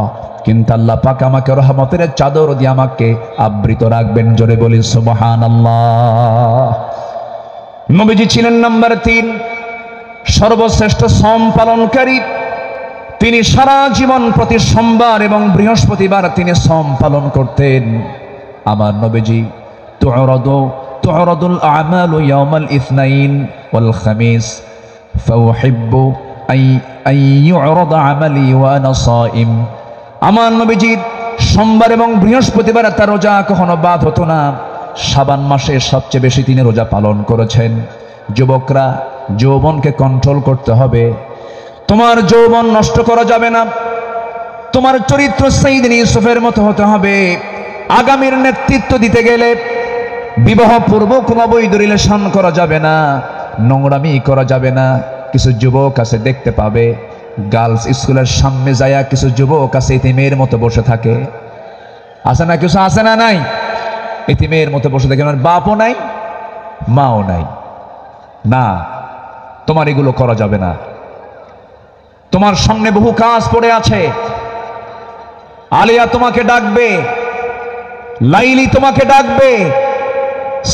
কিন্তু আল্লাহ পাক আমাকে রহমতের চাদর দিয়ে আমাকে আবৃত রাখবেন। জোরে বলি সুবহানাল্লাহ। নবীজি ছিলেন নাম্বার 3 সর্বশ্রেষ্ঠ সম পালনকারী। তিনি সারা জীবন প্রতি সোমবার এবং বৃহস্পতিবার তিনি সম পালন করতেন। আমার নবীজি তু'রাদুল আমালু ইয়াউমাল ইসনাইন ওয়াল খামিস ফাউহিব্বু আন ইউ'রাদা আমালি ওয়া আনা সাইম। আমার নবীজি সোমবার এবং বৃহস্পতিবার তার রোজা কখনো বাদ হতো না। শাবান মাসে সবচেয়ে বেশি তিনি রোজা পালন করেছেন। যুবকরা যৌবনকে কন্ট্রোল করতে হবে। তোমার যৌবন নষ্ট করা যাবে না। তোমার চরিত্র সাইয়েদনা ইউসুফের মতো হতে হবে। আগামীর নেতৃত্ব দিতে গেলে বিবাহ পূর্ব কোনো অবৈধ রিলেশন করা যাবে না, নোংরামি করা যাবে না। কিছু যুবক আছে দেখতে পাবে গার্লস স্কুলের সামনে যায় কিছু যুবক আছে ইতিমের মতো বসে থাকে। আছে না? কিছু আছে না? নাই? ইতিমের মতো বসে থাকে, বাপও নাই মাও নাই। না, তোমার এগুলো করা যাবে না। তোমার সামনে বহু কাজ পড়ে আছে। আলিয়া তোমাকে ডাকবে, লাইলি তোমাকে ডাকবে।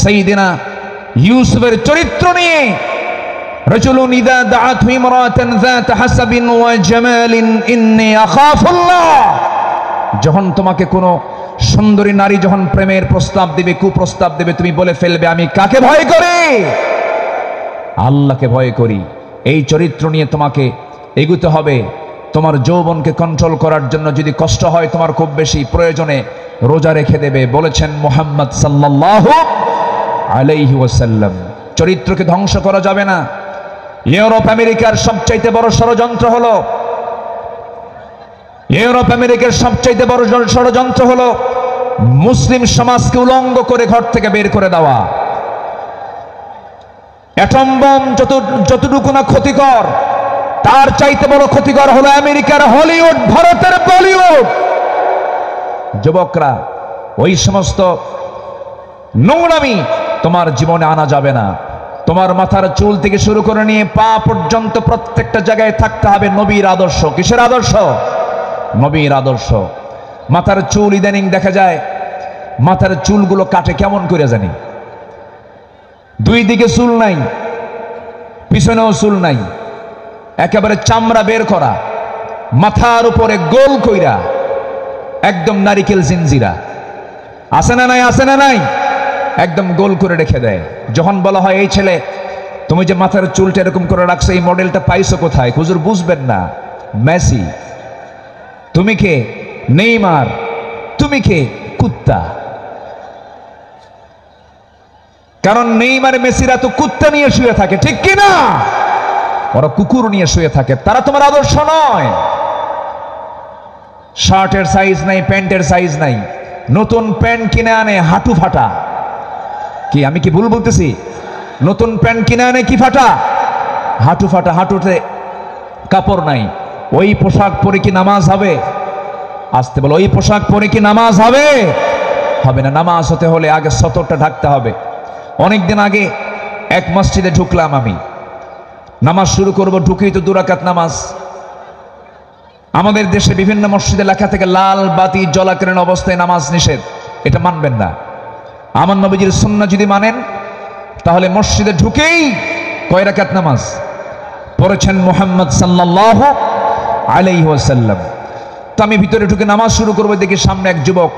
সাইয়েদনা ইউসুফের চরিত্র নিয়ে রাজুলুন ইযা দাআতহু ইমরাতান যাত হাসাবিন ওয়া জামালিন ইন্নী আখাফুল্লাহ। যখন তোমাকে কোনো সুন্দরী নারী যখন প্রেমের প্রস্তাব দিবে, কুপ্রস্তাব দেবে, তুমি বলে ফেলবে আমি কাকে ভয় করি? আল্লাহকে ভয় করি। এই চরিত্র নিয়ে তোমাকে এগুতে হবে। তোমার যৌবনকে কন্ট্রোল করার জন্য যদি কষ্ট হয় তোমার খুব বেশি, প্রয়োজনে রোজা রেখে দেবে। বলেছেন মুহাম্মদ সাল্লাল্লাহু আলাইহি ওয়াসাল্লাম। চরিত্রকে ধ্বংস করা যাবে না। ইউরোপ আমেরিকার সবচাইতে বড় ষড়যন্ত্র হলো মুসলিম সমাজকে উলঙ্গ করে ঘর থেকে বের করে দেওয়া। অ্যাটম বম যতটুকু না ক্ষতিকর, তার চাইতে বড় ক্ষতিকর হলো আমেরিকার হলিউড, ভারতের বলিউড। যুবকরা ওই সমস্ত নোংরামি তোমার জীবনে আনা যাবে না। তোমার মাথার চুল থেকে শুরু করে নিয়ে পা পর্যন্ত প্রত্যেকটা জায়গায় থাকতে হবে নবীর আদর্শ। কিসের আদর্শ? নবীর আদর্শ। মাথার চুল ইদানিং দেখা যায় মাথার চুলগুলো কাটে কেমন করে জানি, দুই দিকে চুল নাই, পিছনেও চুল নাই, একেবারে চামড়া বের করা, মাথার উপরে গোল কইরা, একদম নারিকেল জিনজিরা, আছে না নাই, আছে না নাই, একদম গোল করে রেখে দেয়। যখন বলা হয় এই ছেলে তুমি যে মাথার চুলটা এরকম করে রাখছো, এই মডেলটা পাইছো কোথায়? হুজুর বুঝবেন না, মেসি। তুমি কে? নেইমার। তুমি কে? কুত্তা। কারণ নেইমার মেসিরা তো কুত্তা নিয়ে শুয়ে থাকে, ঠিক কি না? ওরা কুকুর নিয়ে শুয়ে থাকে, তারা তোমার আদর্শ নয়। শার্টের সাইজ নাই, প্যান্টের সাইজ নাই, নতুন প্যান্ট কিনে আনে হাঁটু ফাটা। কি আমি কি ভুল বলতেছি? নতুন প্যান্ট কিনে আনে কি ফাটা? হাঁটু ফাটা, হাঁটুতে কাপড় নাই। ওই পোশাক পরে কি নামাজ হবে? আসতে বলো, ওই পোশাক পরে কি নামাজ হবে? হবে না। নামাজ হতে হলে আগে সতরটা ঢাকতে হবে। অনেকদিন আগে এক মসজিদে ঢুকলাম আমি, নামাজ শুরু করব, ঢুকেই তো 2 রাকাত নামাজ। আমাদের দেশে বিভিন্ন মসজিদে লেখা থেকে লাল বাতি জ্বলাকালীন অবস্থায় নামাজ নিষেধ, এটা মানবেন না। আমার নবীজির সুন্নাহ যদি মানেন তাহলে মসজিদে ঢুকেই কয় রাকাত নামাজ পড়েছেন মুহাম্মদ সাল্লাল্লাহু আলাইহি ওয়াসাল্লাম। তো আমি ভিতরে ঢুকে নামাজ শুরু করবো, দেখি সামনে এক যুবক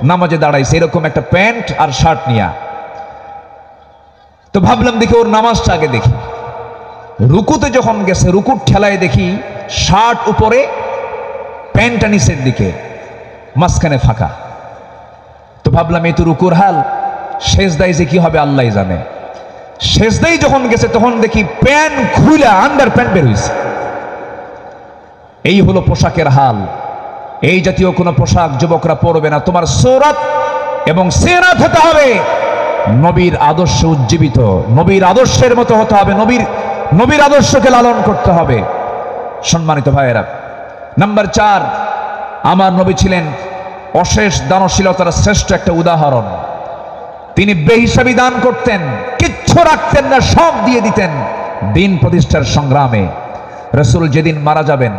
নামাজে দাঁড়াইছে, এরকম একটা প্যান্ট আর শার্ট নিয়া। তো ভাবলাম দেখি ওর নামাজটা আগে দেখি। রুকুতে যখন গেছে, রুকুর ঠেলায় দেখি শার্ট উপরে, প্যান্টটা নিচের দিকে, মাঝখানে ফাঁকা। তো ভাবলাম এই তো রুকুর হাল, সেজদায় যে কি হবে আল্লাহ জানে। সেজদায় যখন গেছে তখন দেখি প্যান্ট খুইলা আন্ডার প্যান্ট বের হয়েছে। এই হলো পোশাকের হাল। এই জাতীয় কোনো পোশাক যুবকরা পরবে না। তোমার সূরত এবং সিরাত হতে হবে নবীর আদর্শ উজ্জীবিত, নবীর আদর্শের মতো হতে হবে, নবীর আদর্শকে লালন করতে হবে। সম্মানিত ভাইয়েরা, নাম্বার 4, আমার নবী ছিলেন অশেষ দানশীলতার শ্রেষ্ঠ একটা উদাহরণ। তিনি বেহিসাবি দান করতেন, কিচ্ছু রাখতেন না, সব দিয়ে দিতেন দিন প্রতিষ্ঠার সংগ্রামে। রাসূল যেদিন মারা যাবেন,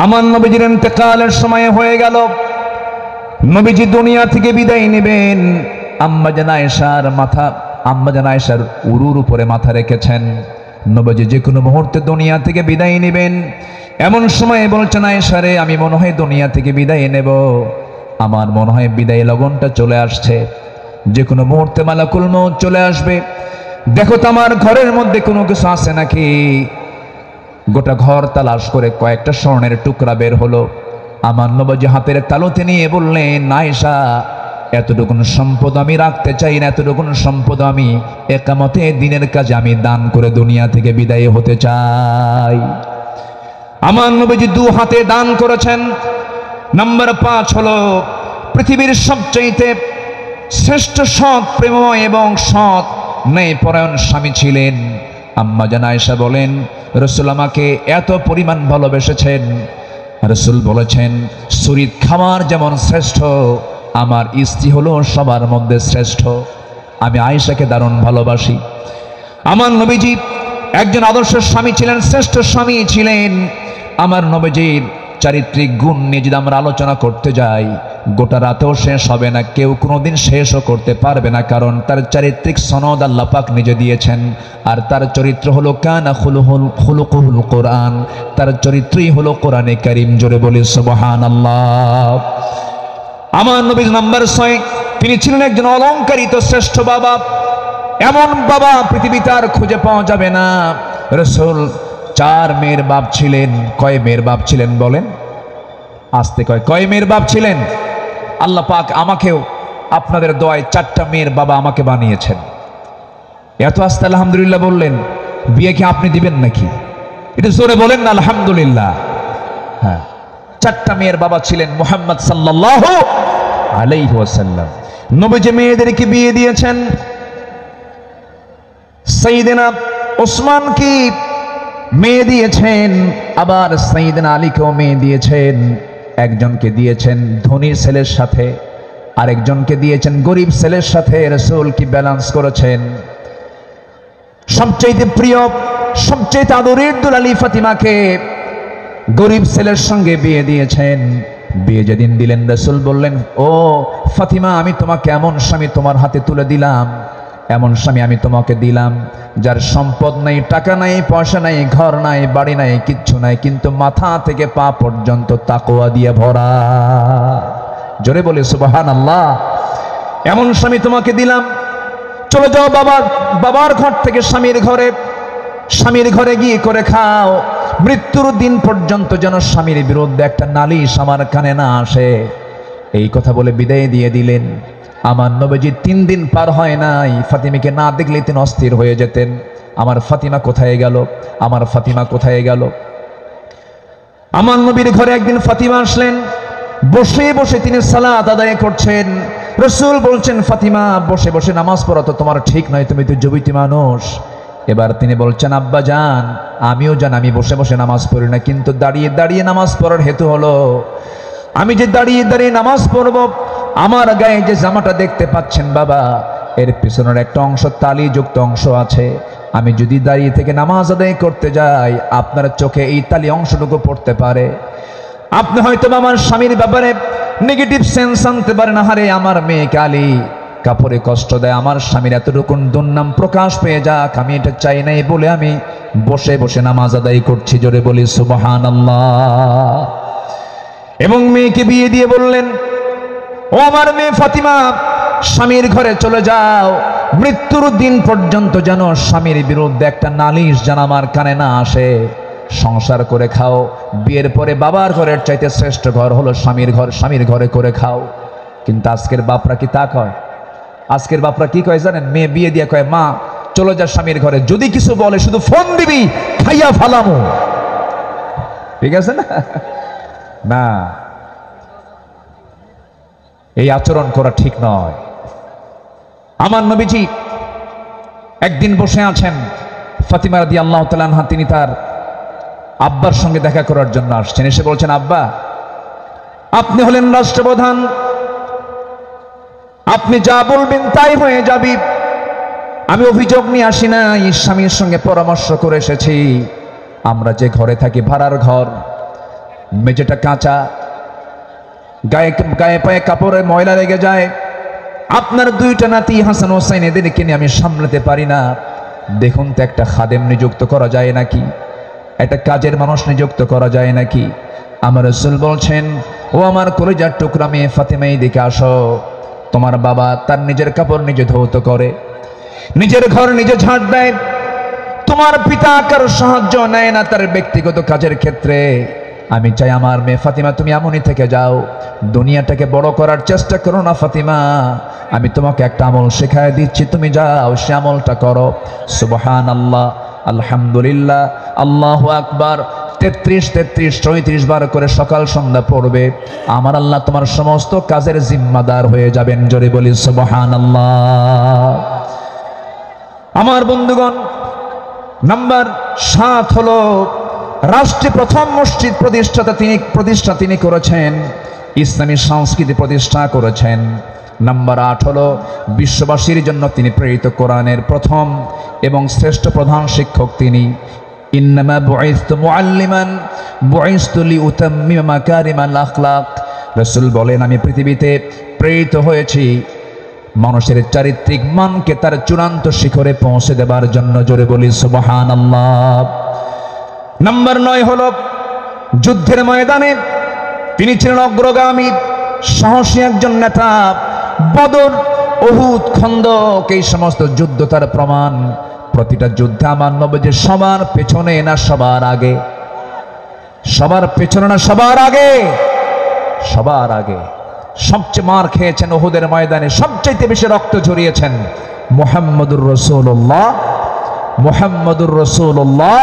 আমার নবীজির ইন্তেকালের সময় হয়ে গেল, নবীজি দুনিয়া থেকে বিদায় নেবেন। আম্মা জান আয়েশার উরুর উপরে মাথা রেখেছেন। নবীজি যে কোনো মুহূর্তে দুনিয়া থেকে বিদায় নেবেন। এমন সময় বলছেন, আয়েশা রে, আমি মনে হয় দুনিয়া থেকে বিদায় নেব, আমার মনে হয় বিদায় লগনটা চলে আসছে, যে কোনো মুহূর্তে মালাকুল মউত চলে আসবে। দেখো তো আমার ঘরের মধ্যে কোনো কিছু আছে নাকি। গোটা ঘর তালাশ করে কয়েকটা স্বর্ণের টুকরা বের হলো। আমার নবীজি হাতের তালুতে নিয়ে বললেন, আয়েশা, এতটুকুন সম্পদ আমি রাখতে চাই না, এতটুকুন সম্পদ আমি একামতে দিনের কাজে আমি দান করে দুনিয়া থেকে বিদায় হতে চাই। আমার নবীজি 2 হাতে দান করেছেন। নাম্বার 5 হলো পৃথিবীর সবচেয়ে শ্রেষ্ঠ সৎ প্রেমময় এবং সৎ ন্যায়পরায়ণ স্বামী ছিলেন। আম্মা জান আয়েশা বলেন, রাসূল আমাকে এত পরিমাণ ভালোবেসেছেন, রাসূল বলেছেন শরীর খাবার যেমন শ্রেষ্ঠ, আমার স্ত্রী হলো সবার মধ্যে শ্রেষ্ঠ। আমি আয়েশাকে দারুণ ভালোবাসি। আমার নবীজি একজন আদর্শ স্বামী ছিলেন, শ্রেষ্ঠ স্বামী ছিলেন। আমার নবীজির চারিত্রিক গুণ নিয়ে যদি আমরা আলোচনা করতে যাই, গোটা রাতেও শেষ হবে না, কেউ কোনোদিন শেষও করতে পারবে না। কারণ তার চারিত্রিক সনদ আল্লাহ পাক নিজে দিয়েছেন। আর তার চরিত্র হলো কানা খুলুকুল কোরআন, তার চরিত্রই হলো কোরআনে কারীম। জোরে বলি সুবহানাল্লাহ। আমার নবীর নাম্বার 6, তিনি ছিলেন একজন অলংকারিত শ্রেষ্ঠ বাবা। এমন বাবা পৃথিবীতে আর খুঁজে পাওয়া যাবে না। রাসূল 4 মেয়ের বাপ ছিলেন। কয় মেয়ের বাপ ছিলেন বলেন? আস্তে কয় মেয়ের বাপ ছিলেন? আল্লাহ পাক আমাকেও আপনাদের দোয়ায় 4টা মেয়ের বাবা আমাকে বানিয়েছেন। এত আস্তে আলহামদুলিল্লাহ বললেন, বিয়ে কি আপনি দিবেন নাকি? এটা জোরে বলেন না আলহামদুলিল্লাহ। হ্যাঁ, 4টা মেয়ের বাবা ছিলেন মুহাম্মদ সাল্লাল্লাহু আলাইহি ওয়াসাল্লাম। নবীজি মেয়েদেরকে বিয়ে দিয়েছেন। সাইয়েদনা ওসমানকে মেয়ে দিয়েছেন, আবার সাইয়েদনা আলীকেও মেয়ে দিয়েছেন। একজনকে দিয়েছেন ধনীর ছেলের সাথে, আরেকজনকে দিয়েছেন গরিব ছেলের সাথে। রাসূল কি ব্যালেন্স করেছেন। সবচেয়ে প্রিয়, সবচেয়ে আদরের দুলালী ফাতিমাকে গরিব ছেলের সঙ্গে বিয়ে দিয়েছেন। বিয়ে যেদিন দিলেন, রাসূল বললেন, ও ফাতিমা, আমি তোমাকে এমন স্বামী তোমার হাতে তুলে দিলাম, এমন স্বামী আমি তোমাকে দিলাম যার সম্পদ নাই, টাকা নাই, পয়সা নাই, ঘর নাই, বাড়ি নাই, কিচ্ছু নাই, কিন্তু মাথা থেকে পা পর্যন্ত তাকওয়া দিয়ে ভরা। জোরে বলে সুবহানাল্লাহ। এমন স্বামী তোমাকে দিলাম। চলে যাও বাবার ঘর থেকে স্বামীর ঘরে গিয়ে করে খাও। মৃত্যুর দিন পর্যন্ত যেন স্বামীর বিরুদ্ধে একটা নালিশ আমার কানে না আসে। এই কথা বলে বিদায় দিয়ে দিলেন। আমার নবীজি 3 দিন পার হয় নাই, ফাতিমাকে না দেখলে তিনি অস্থির হয়ে যেতেন। আমার ফাতিমা কোথায় গেল, আমার ফাতিমা কোথায় গেল। আমার নবীর ঘরে একদিন ফাতিমা আসলেন। বসে বসে তিনি সালাত আদায় করছেন। রাসূল বলছেন, ফাতিমা বসে বসে নামাজ পড়া তো তোমার ঠিক নয়, তুমি তো যুবতী মানুষ। এবার তিনি বলছেন, আব্বা জান, আমিও জান আমি বসে বসে নামাজ পড়ি না, কিন্তু দাঁড়িয়ে দাঁড়িয়ে নামাজ পড়ার হেতু হলো আমি যে দাঁড়িয়ে দাঁড়িয়ে নামাজ পড়ব, আমার গায়ে যে জামাটা দেখতে পাচ্ছেন বাবা, এর পিছনের একটা অংশ তালিযুক্ত অংশ আছে। আমি যদি দাঁড়িয়ে থেকে নামাজ আদায় করতে যাই, আপনার চোখে এই তালি অংশটুকু পড়তে পারে। আপনি হয়তো আমার স্বামীর ব্যাপারে নেগেটিভ সেন্স আনতে পারেন, হারে আমার মেয়ে কালী কাপড়ে কষ্ট দেয়, আমার স্বামীর এতটুকু দুর্নাম প্রকাশ পেয়ে যাক, আমি এটা চাই নাই বলে আমি বসে বসে নামাজ আদায় করছি। জোরে বলি সুবহানাল্লাহ। এবং মেয়েকে বিয়ে দিয়ে বললেন, ও আমার মেয়ে ফাতিমা, স্বামীর ঘরে চলে যাও। মৃত্যুর দিন পর্যন্ত যেন স্বামীর বিরুদ্ধে একটা নালিশ যেন আমার কানে না আসে। সংসার করে খাও। বিয়ের পরে বাবার ঘরের চাইতে শ্রেষ্ঠ ঘর হলো স্বামীর ঘর, স্বামীর ঘরে করে খাও। কিন্তু আজকের বাপরা কি তা কয়? আজকের বাপরা কি কয় জানেন? মেয়ে বিয়ে দিয়ে কয়, মা চলে যা স্বামীর ঘরে, যদি কিছু বলে শুধু ফোন দিবি, খাইয়া ফালামু। ঠিক আছে না? না, এই আচরণ করা ঠিক নয়। আমার নবীজি একদিন বসে আছেন, ফাতিমা রাদিয়াল্লাহু তাআলা আনহা তিনি তার আব্বার সঙ্গে দেখা করার জন্য আসছেন। এসে বলছেন, আব্বা আপনি হলেন রাষ্ট্রপ্রধান, আপনি যা বলবেন তাই হয়ে যাবে। আমি অভিযোগ নিয়ে আসি না, স্বামীর সঙ্গে পরামর্শ করে এসেছি। আমরা যে ঘরে থাকি ভাড়ার ঘর, মেঝেটা কাঁচা, গায়ে পায়ে কাপড়ে ময়লা লেগে যায়। আপনার 2টা নাতি হাসান হোসেন, এদেরকে নিয়ে আমি সামলাতে পারি না। দেখুন তো একটা খাদেম নিযুক্ত করা যায় নাকি, একটা কাজের মানুষ নিযুক্ত করা যায় নাকি? আমার রাসূল বলছেন, ও আমার কলিজার টুকরা মেয়ে ফাতিমা, এদিকে আসো। তোমার বাবা তার নিজের কাপড় নিজে ধৌত করে, নিজের ঘর নিজে ঝাড় দেয়। তোমার পিতা কারো সাহায্য নেয় না তার ব্যক্তিগত কাজের ক্ষেত্রে। আমি চাই আমার মেয়ে ফাতিমা তুমি এমনই থেকে যাও, দুনিয়াটাকে বড় করার চেষ্টা করো না ফাতিমা। আমি তোমাকে একটা আমল শেখায় দিচ্ছি, তুমি যাও সে আমলটা করো। সুবহানাল্লাহ, আলহামদুলিল্লাহ, আল্লাহু আকবার 33, 34 বার করে সকাল সন্ধ্যা পড়বে। আমার আল্লাহ তোমার সমস্ত কাজের জিম্মাদার হয়ে যাবেন। জোরে বলি সুবহানাল্লাহ। আমার বন্ধুগণ, নাম্বার 7 হলো রাষ্ট্রে প্রথম মসজিদ প্রতিষ্ঠা তিনি করেছেন, ইসলামী সংস্কৃতি প্রতিষ্ঠা করেছেন। নাম্বার 8 হলো বিশ্ববাসীর জন্য তিনি প্রেরিত কোরআনের প্রথম এবং শ্রেষ্ঠ প্রধান শিক্ষক তিনি। ইন্নামা বুইসতু মুআল্লিমান বুইসতু লিউতাম্মিমা মাকারিমাল আখলাক। রাসূল বলেন, আমি পৃথিবীতে প্রেরিত হয়েছি মানুষের চারিত্রিক মানকে তার চূড়ান্ত শিখরে পৌঁছে দেবার জন্য। জোরে বলি সুবহানাল্লাহ। নাম্বার 9 হলো যুদ্ধের ময়দানে তিনি ছিলেন অগ্রগামী, সাহসী একজন নেতা। বদর, উহুদ, খন্দক এই সমস্ত যুদ্ধ তার প্রমাণ। প্রতিটা যুদ্ধে আমার নবী সবার পেছনে না সবার আগে, সবার পেছনে না সবার আগে, সবার আগে। সবচেয়ে মার খেয়েছেন উহুদের ময়দানে, সবচাইতে বেশি রক্ত ঝরিয়েছেন মুহাম্মদুর রাসূলুল্লাহ, মুহাম্মদুর রাসূলুল্লাহ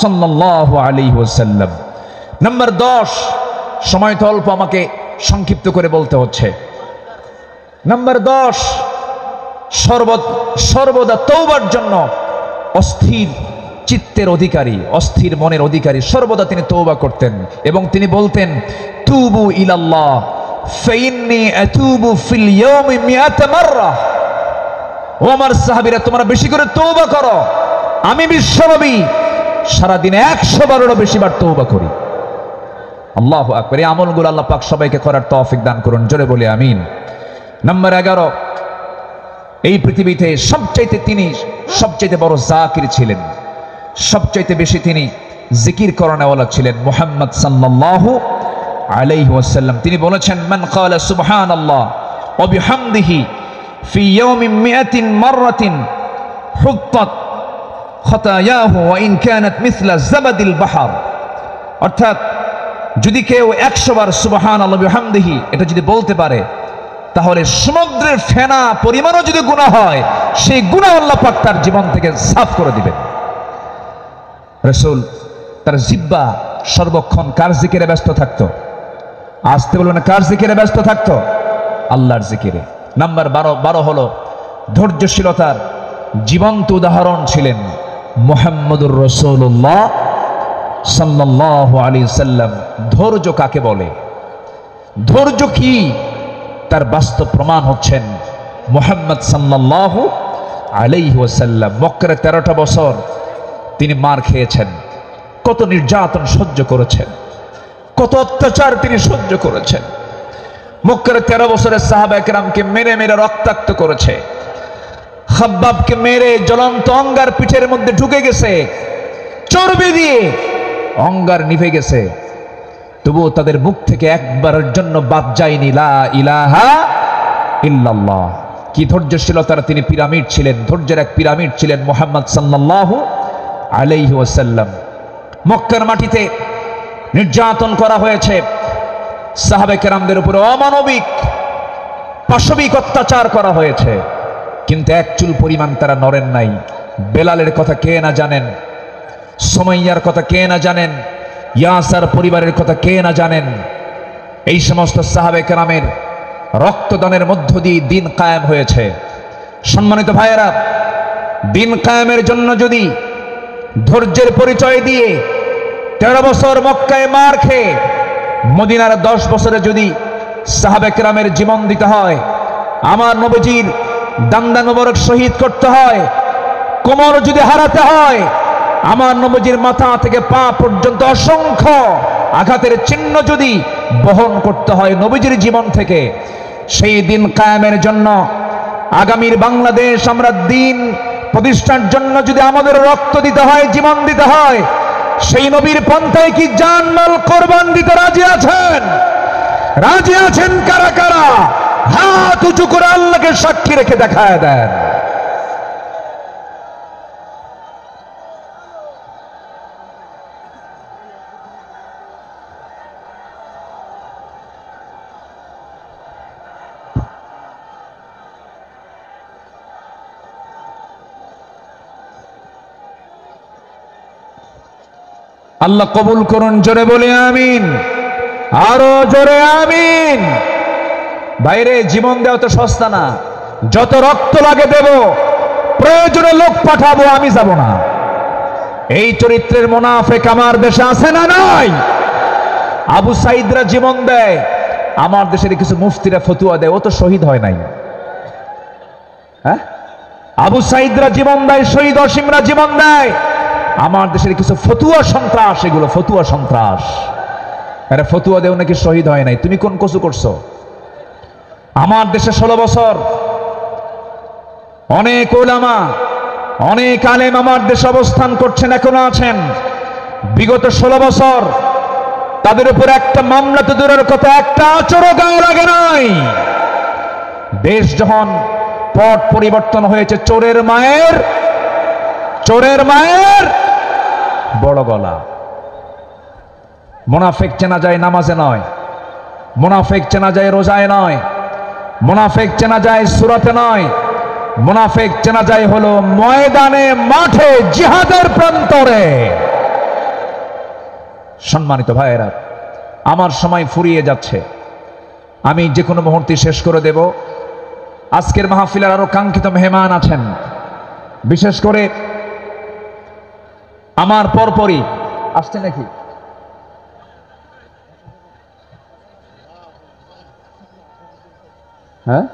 সাল্লাল্লাহু আলাইহি ওয়াসাল্লাম। নাম্বার 10, সময় তো অল্প, আমাকে সংক্ষিপ্ত করে বলতে হচ্ছে। নাম্বার 10, সর্বদা তওবার জন্য অস্থির চিত্তের অধিকারী, অস্থির মনের অধিকারী। সর্বদা তিনি তওবা করতেন এবং তিনি বলতেন, তুবু ইলাল্লাহ ফাইন্নী আতুবু ফিল ইয়াউমি 100 মাররা। ও আমার সাহাবীরা, তোমরা বেশি করে তওবা করো, আমি বিশ্বনবী সারাদিনে 100 বারেরও বেশিবার তওবা করি। আল্লাহু আকবার। এই আমলগুলো আল্লাহ পাক সবাইকে করার তৌফিক দান করুন। জোরে বলি আমিন। নাম্বার 11, এই পৃথিবীতে তিনি সবচাইতে বড় জাকির ছিলেন, সবচাইতে বেশি তিনি জিকির করানেওয়ালা ছিলেন মুহাম্মদ সাল্লাল্লাহু আলাইহি ওয়াসাল্লাম। তিনি বলেছেন, মান ক্বালা সুবহানাল্লাহ ওয়া বিহামদিহি ফি ইয়াউমিন মিআতিন মাররাতিন হুত্তাত খাতায়াহু ওয়া ইন কানাত মিসলা জাবাদিল বাহর। অর্থাৎ যদি কেউ 100 বার সুবহানাল্লাহ বিহামদিহি এটা যদি বলতে পারে, তাহলে সমুদ্রের ফেনা পরিমাণও যদি গুনাহ হয়, সেই গুনাহ আল্লাহ পাক তার জীবন থেকে সাফ করে দিবেন। রাসূল তার জিহ্বা সর্বক্ষণ কার জিকিরে ব্যস্ত থাকতো? আসতে বলবেন, কার জিকিরে ব্যস্ত থাকতো? আল্লাহর জিকিরে। নাম্বার 12 হলো ধৈর্যশীলতার জীবন্ত উদাহরণ ছিলেন মুহাম্মদুর রাসূলুল্লাহ সাল্লাল্লাহু আলাইহি সাল্লাম। ধৈর্য কাকে বলে, ধৈর্য কি, তার বাস্তব প্রমাণ হচ্ছেন মুহাম্মদ সাল্লাল্লাহু আলাইহি ওয়াসাল্লাম। মক্কায় 13টা বছর তিনি মার খেয়েছেন, কত নির্যাতন সহ্য করেছেন, কত অত্যাচার তিনি সহ্য করেছেন। মক্কার 13 বছরের সাহাবায়ে কেরামকে মেরে মেরে রক্তাক্ত করেছে, খাব্বাবকে মেরে জ্বলন্ত অঙ্গার পিঠের মধ্যে ঢুকে গেছে, চর্বি দিয়ে অঙ্গার নিভে গেছে, তবুও তাদের মুখ থেকে একবারের জন্য বাদ যায়নি লা ইলাহা ইল্লাল্লাহ। কি ধৈর্যশীলতার তিনি পিরামিড ছিলেন, ধৈর্যের এক পিরামিড ছিলেন মুহাম্মদ সাল্লাল্লাহু আলাইহি ওয়াসাল্লাম। মক্কার মাটিতে নির্যাতন করা হয়েছে, সাহাবায়ে কেরামদের উপরে অমানবিক পাশবিক অত্যাচার করা হয়েছে, কিন্তু এক চুল পরিমাণ তারা নড়েন নাই। বেলালের কথা কে না জানেন, সুমাইয়ার কথা কে না জানেন, ইয়াসার পরিবারের কথা কে না জানেন। এই সমস্ত সাহাবায়ে কেরামের রক্তদানের মধ্য দিয়ে দিন কায়েম হয়েছে। সম্মানিত ভাইয়েরা, দিন কায়েমের জন্য যদি ধৈর্যের পরিচয় দিয়ে 13 বছর মক্কায় মার খেয়ে মদিনার 10 বছরে যদি সাহাবায়ে কেরামের জীবন দিতে হয়, আমার নবীজির দান্দা মোবারক শহীদ করতে হয়, কোমর যদি হারাতে হয়, আমার নবীজির মাথা থেকে পা পর্যন্ত অসংখ্য আঘাতের চিহ্ন যদি বহন করতে হয় নবীজির জীবন থেকে, সেই দিন কায়েমের জন্য আগামীর বাংলাদেশ আমরা দিন প্রতিষ্ঠার জন্য যদি আমাদের রক্ত দিতে হয়, জীবন দিতে হয়, সেই নবীর পন্থায় কি জানমাল কোরবান দিতে রাজি আছেন? রাজি আছেন কারা কারা? হাত উঁচু করে আল্লাহকে সাক্ষী রেখে দেখায় দেন। আল্লাহ কবুল করুন, জোরে বলি আমিন, আরো জোরে আমিন। বাইরে জীবন দেওয়া তো সস্তা না, যত রক্ত লাগে দেব, প্রয়োজনে লোক পাঠাবো, আমি যাব না। এই চরিত্রের মুনাফিক আমার দেশে আছে না নাই? আবু সাইদরা জীবন দেয়, আমার দেশের কিছু মুফতিরা ফতুয়া দেয়, ও তো শহীদ হয় নাই। হ্যাঁ, আবু সাইদরা জীবন দেয়, শহীদ অসীমরা জীবন দেয়, আমার দেশের কিছু ফতুয়া সন্ত্রাস, এগুলো ফতুয়া সন্ত্রাস। আরে ফতুয়া দেও নাকি শহীদ হয় নাই, তুমি কোন কসু করছো? আমার দেশে 16 বছর অনেক ওলামা, অনেক আলেম আমার দেশে অবস্থান করছেন, এখনো আছেন। বিগত 16 বছর তাদের উপর একটা মামলা তো দূরের কথা, একটা আচরও গায়ে লাগে নাই। দেশ যখন পট পরিবর্তন হয়েছে, চোরের মায়ের বড় গলা। মুনাফিক চেনা যায় নামাজে নয়, মুনাফিক চেনা যায় রোজায় নয়, মুনাফিক চেনা যায় সূরাতে নয়, মুনাফিক চেনা যায় হলো ময়দানে, মাঠে, জিহাদের প্রান্তরে। সম্মানিত ভাইয়েরা, আমার সময় ফুরিয়ে যাচ্ছে, আমি যে কোনো মুহূর্তে শেষ করে দেব। আজকের মাহফিলের আরো কাঙ্ক্ষিত মেহমান আছেন, বিশেষ করে আমার পরপরই আসছে নাকি? হ্যাঁ,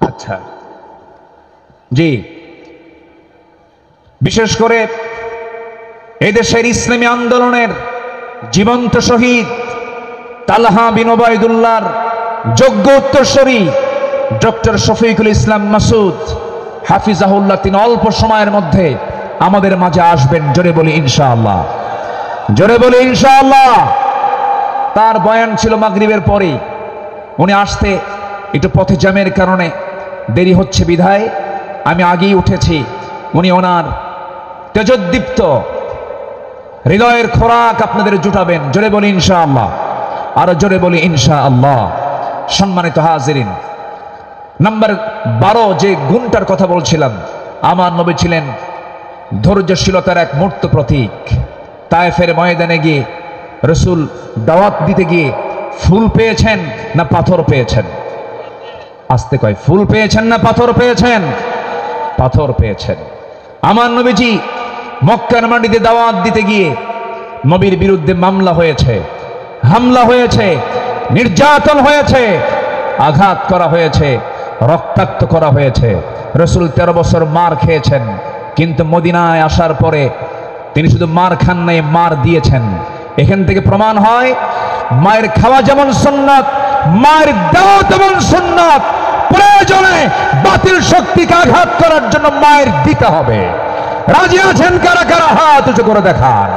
আচ্ছা, জি। বিশেষ করে এদেশের ইসলামী আন্দোলনের জীবন্ত শহীদ তালহা বিন ওবায়দুল্লাহর যোগ্য উত্তরসূরি ডক্টর শফিকুল ইসলাম মাসুদ হাফিজাহুল্লাহ তিনি অল্প সময়ের মধ্যে আমাদের মাঝে আসবেন। জোরে বলি ইনশাআল্লাহ, জোরে বলি ইনশাআল্লাহ। তার বয়ান ছিল মাগরিবের পরেই, উনি আসতে একটু পথে জ্যামের কারণে দেরি হচ্ছে বিধায় আমি আগেই উঠেছি। উনি ওনার তেজোদ্দীপ্ত হৃদয়ের খোরাক আপনাদের জুটাবেন। জোরে বলি ইনশাআল্লাহ, আরো জোরে বলি ইনশাআল্লাহ। সম্মানিত হাজিরিন, নাম্বার 12 যে গুণটার কথা বলছিলাম, আমার নবী ছিলেন ধৈর্যশীলতার এক মূর্ত প্রতীক। তায়েফের ময়দানে গিয়ে রসুল দাওয়াত দিতে গিয়ে ফুল পেয়েছেন না পাথর পেয়েছেন? আসতে কয়, ফুল পেয়েছেন না পাথর পেয়েছেন? পাথর পেয়েছেন। আমার নবীজি মক্কার মাটিতে দাওয়াত দিতে গিয়ে নবীর বিরুদ্ধে মামলা হয়েছে, হামলা হয়েছে, নির্যাতন হয়েছে, আঘাত করা হয়েছে, রক্তাক্ত করা হয়েছে। রসুল 13 বছর মার খেয়েছেন, কিন্তু মদিনায় আসার পরে তিনি শুধু মার খান নাই, মার দিয়েছেন। এখান থেকে প্রমাণ হয় মায়ের খাওয়া যেমন সুন্নাত, মায়ের দেওয়া তেমন সুন্নাত। প্রয়োজনে বাতিল শক্তিকে আঘাত করার জন্য মায়ের দিতে হবে। রাজি আছেন কারা কারা? হাত উঁচু করে দেখান।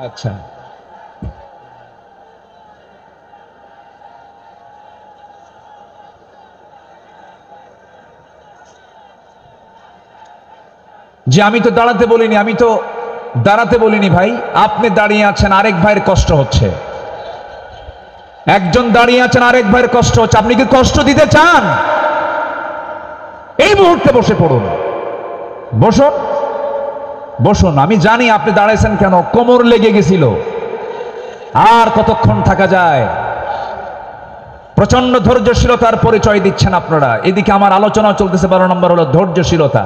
আচ্ছা, যে আমি তো দাঁড়াতে বলিনি, আমি তো দাঁড়াতে বলিনি ভাই। আপনি দাঁড়িয়ে আছেন, আরেক ভাইয়ের কষ্ট হচ্ছে। একজন দাঁড়িয়ে আছেন, আরেক ভাইয়ের কষ্ট হচ্ছে। আপনি কি কষ্ট দিতে চান? এই মুহূর্তে বসে পড়ুন, বসুন, বসুন। আমি জানি আপনি দাঁড়াইছেন কেন, কোমর লেগে গেছিল। আর কতক্ষণ থাকা যায়? প্রচন্ড ধৈর্যশীলতার পরিচয় দিচ্ছেন আপনারা। এদিকে আমার আলোচনা চলতেছে। 12 নম্বর হলো ধৈর্যশীলতা।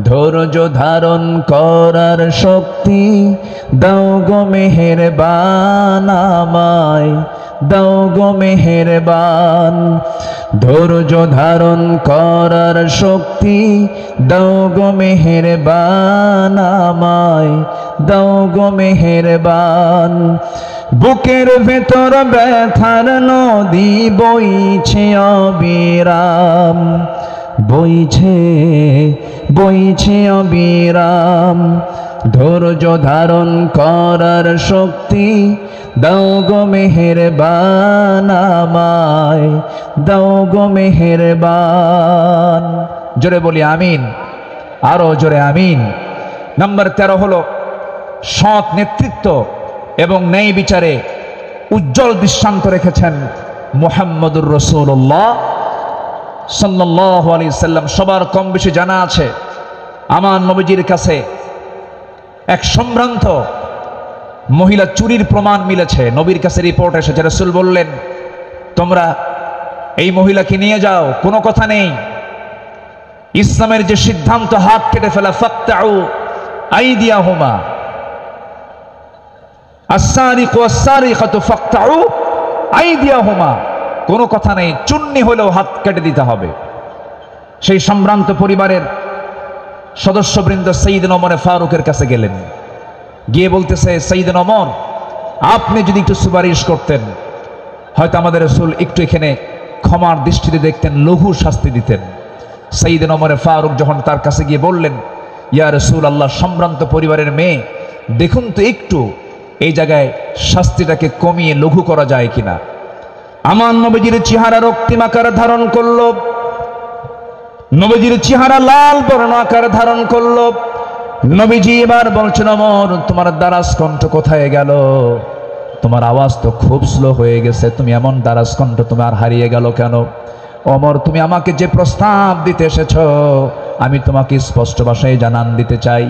ধৈর্য ধারণ করার শক্তি দাও গো মেহেরবান আমায়, দাও গো মেহেরবান। ধৈর্য ধারণ করার শক্তি দাও গো মেহেরবান আমায়, দাও গো মেহেরবান। বুকের ভেতর ব্যথার নদী বইছে অবিরাম, বইছে বইছে অবিরাম। ধৈর্য ধারণ করার শক্তি দাও গো মেহেরবান আমায়, দাও গো মেহেরবান। জোরে বলি আমিন, আরো জোরে আমিন। নাম্বার 13 হলো সৎ নেতৃত্ব এবং ন্যায় বিচারে উজ্জ্বল দৃষ্টান্ত রেখেছেন মুহাম্মদুর রাসূলুল্লাহ সাল্লাল্লাহু আলাইহি সাল্লাম। সবার কম বেশি জানা আছে, আমার নবীজির কাছে এক সম্ভ্রান্ত মহিলা চুরির প্রমাণ মিলেছে। নবীর কাছে রিপোর্ট এসেছে। রাসূল বললেন, তোমরা এই মহিলাকে নিয়ে যাও, কোনো কথা নেই। ইসলামের যে সিদ্ধান্ত, হাত কেটে ফেলা, ফাকতাউ আইদিয়াহুমা, আস-সারিকু ওয়াস-সারিকাতু ফাকতাউ আইদিয়াহুমা, কোনো কথা নেই, চুন্নি হলেও হাত কেটে দিতে হবে। সেই সম্ভ্রান্ত পরিবারের সদস্যবৃন্দ সাইয়েদনা ওমর ফারুকের কাছে গেলেন, গিয়ে বলতেছে, সাইয়েদনা ওমর, আপনি যদি একটু সুপারিশ করতেন, হয়তো আমাদের রাসূল একটু এখানে ক্ষমার দৃষ্টিতে দেখতেন, লঘু শাস্তি দিতেন। সাইয়েদনা ওমর ফারুক যখন তার কাছে গিয়ে বললেন, ইয়া রাসূলুল্লাহ, সম্ভ্রান্ত পরিবারের মেয়ে, দেখুন তো একটু এই জায়গায় শাস্তিটাকে কমিয়ে লঘু করা যায় কিনা। আমার নবীজির চেহারা রক্তিম আকার ধারণ করল, নবীজির চেহারা লাল বর্ণ আকার ধারণ করল। নবীজি এবার বলছেন, ওমর, তোমার দারাজ কণ্ঠ কোথায় গেল? তোমার আওয়াজ তো খুব স্লো হয়ে গেছে, তুমি এমন দারাজ কণ্ঠ তোমার হারিয়ে গেল কেন? ওমর, তুমি আমাকে যে প্রস্তাব দিতে এসেছো, আমি তোমাকে স্পষ্ট ভাষায় জানান দিতে চাই।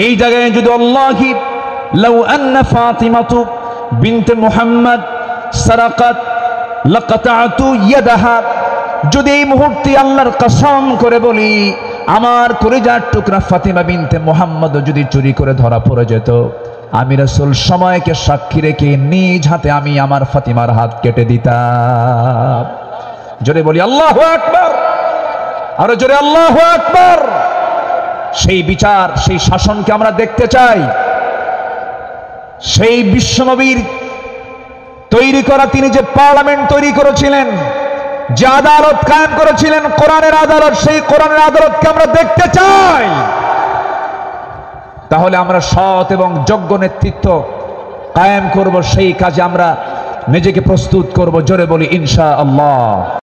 এই জায়গায় যদি আল্লাহি লাউ আন্না ফাতিমাতু বিনতে মুহাম্মদ সারাকাত লাকাতাতু ইয়াদাহা, যদি এই মুহূর্তে আল্লাহর কসম করে বলি, আমার কলিজার টুকরা ফাতিমা বিনতে মুহাম্মদ যদি চুরি করে ধরা পড়ে যেত, আমি রাসূল সময়কে সাক্ষী রেখে নিজ হাতে আমি আমার ফাতিমার হাত কেটে দিতাম। জোরে বলি আল্লাহু আকবার, আরো জোরে আল্লাহু আকবার। সেই বিচার, সেই শাসনকে আমরা দেখতে চাই। সেই বিশ্বনবীর তৈরি করা, তিনি যে পার্লামেন্ট তৈরি করেছিলেন, যে আদালত কায়েম করেছিলেন, কোরআনের আদালত, সেই কোরআনের আদালতকে আমরা দেখতে চাই। তাহলে আমরা সৎ এবং যোগ্য নেতৃত্ব কায়েম করব, সেই কাজে আমরা নিজেকে প্রস্তুত করব। জোরে বলি ইনশাআল্লাহ।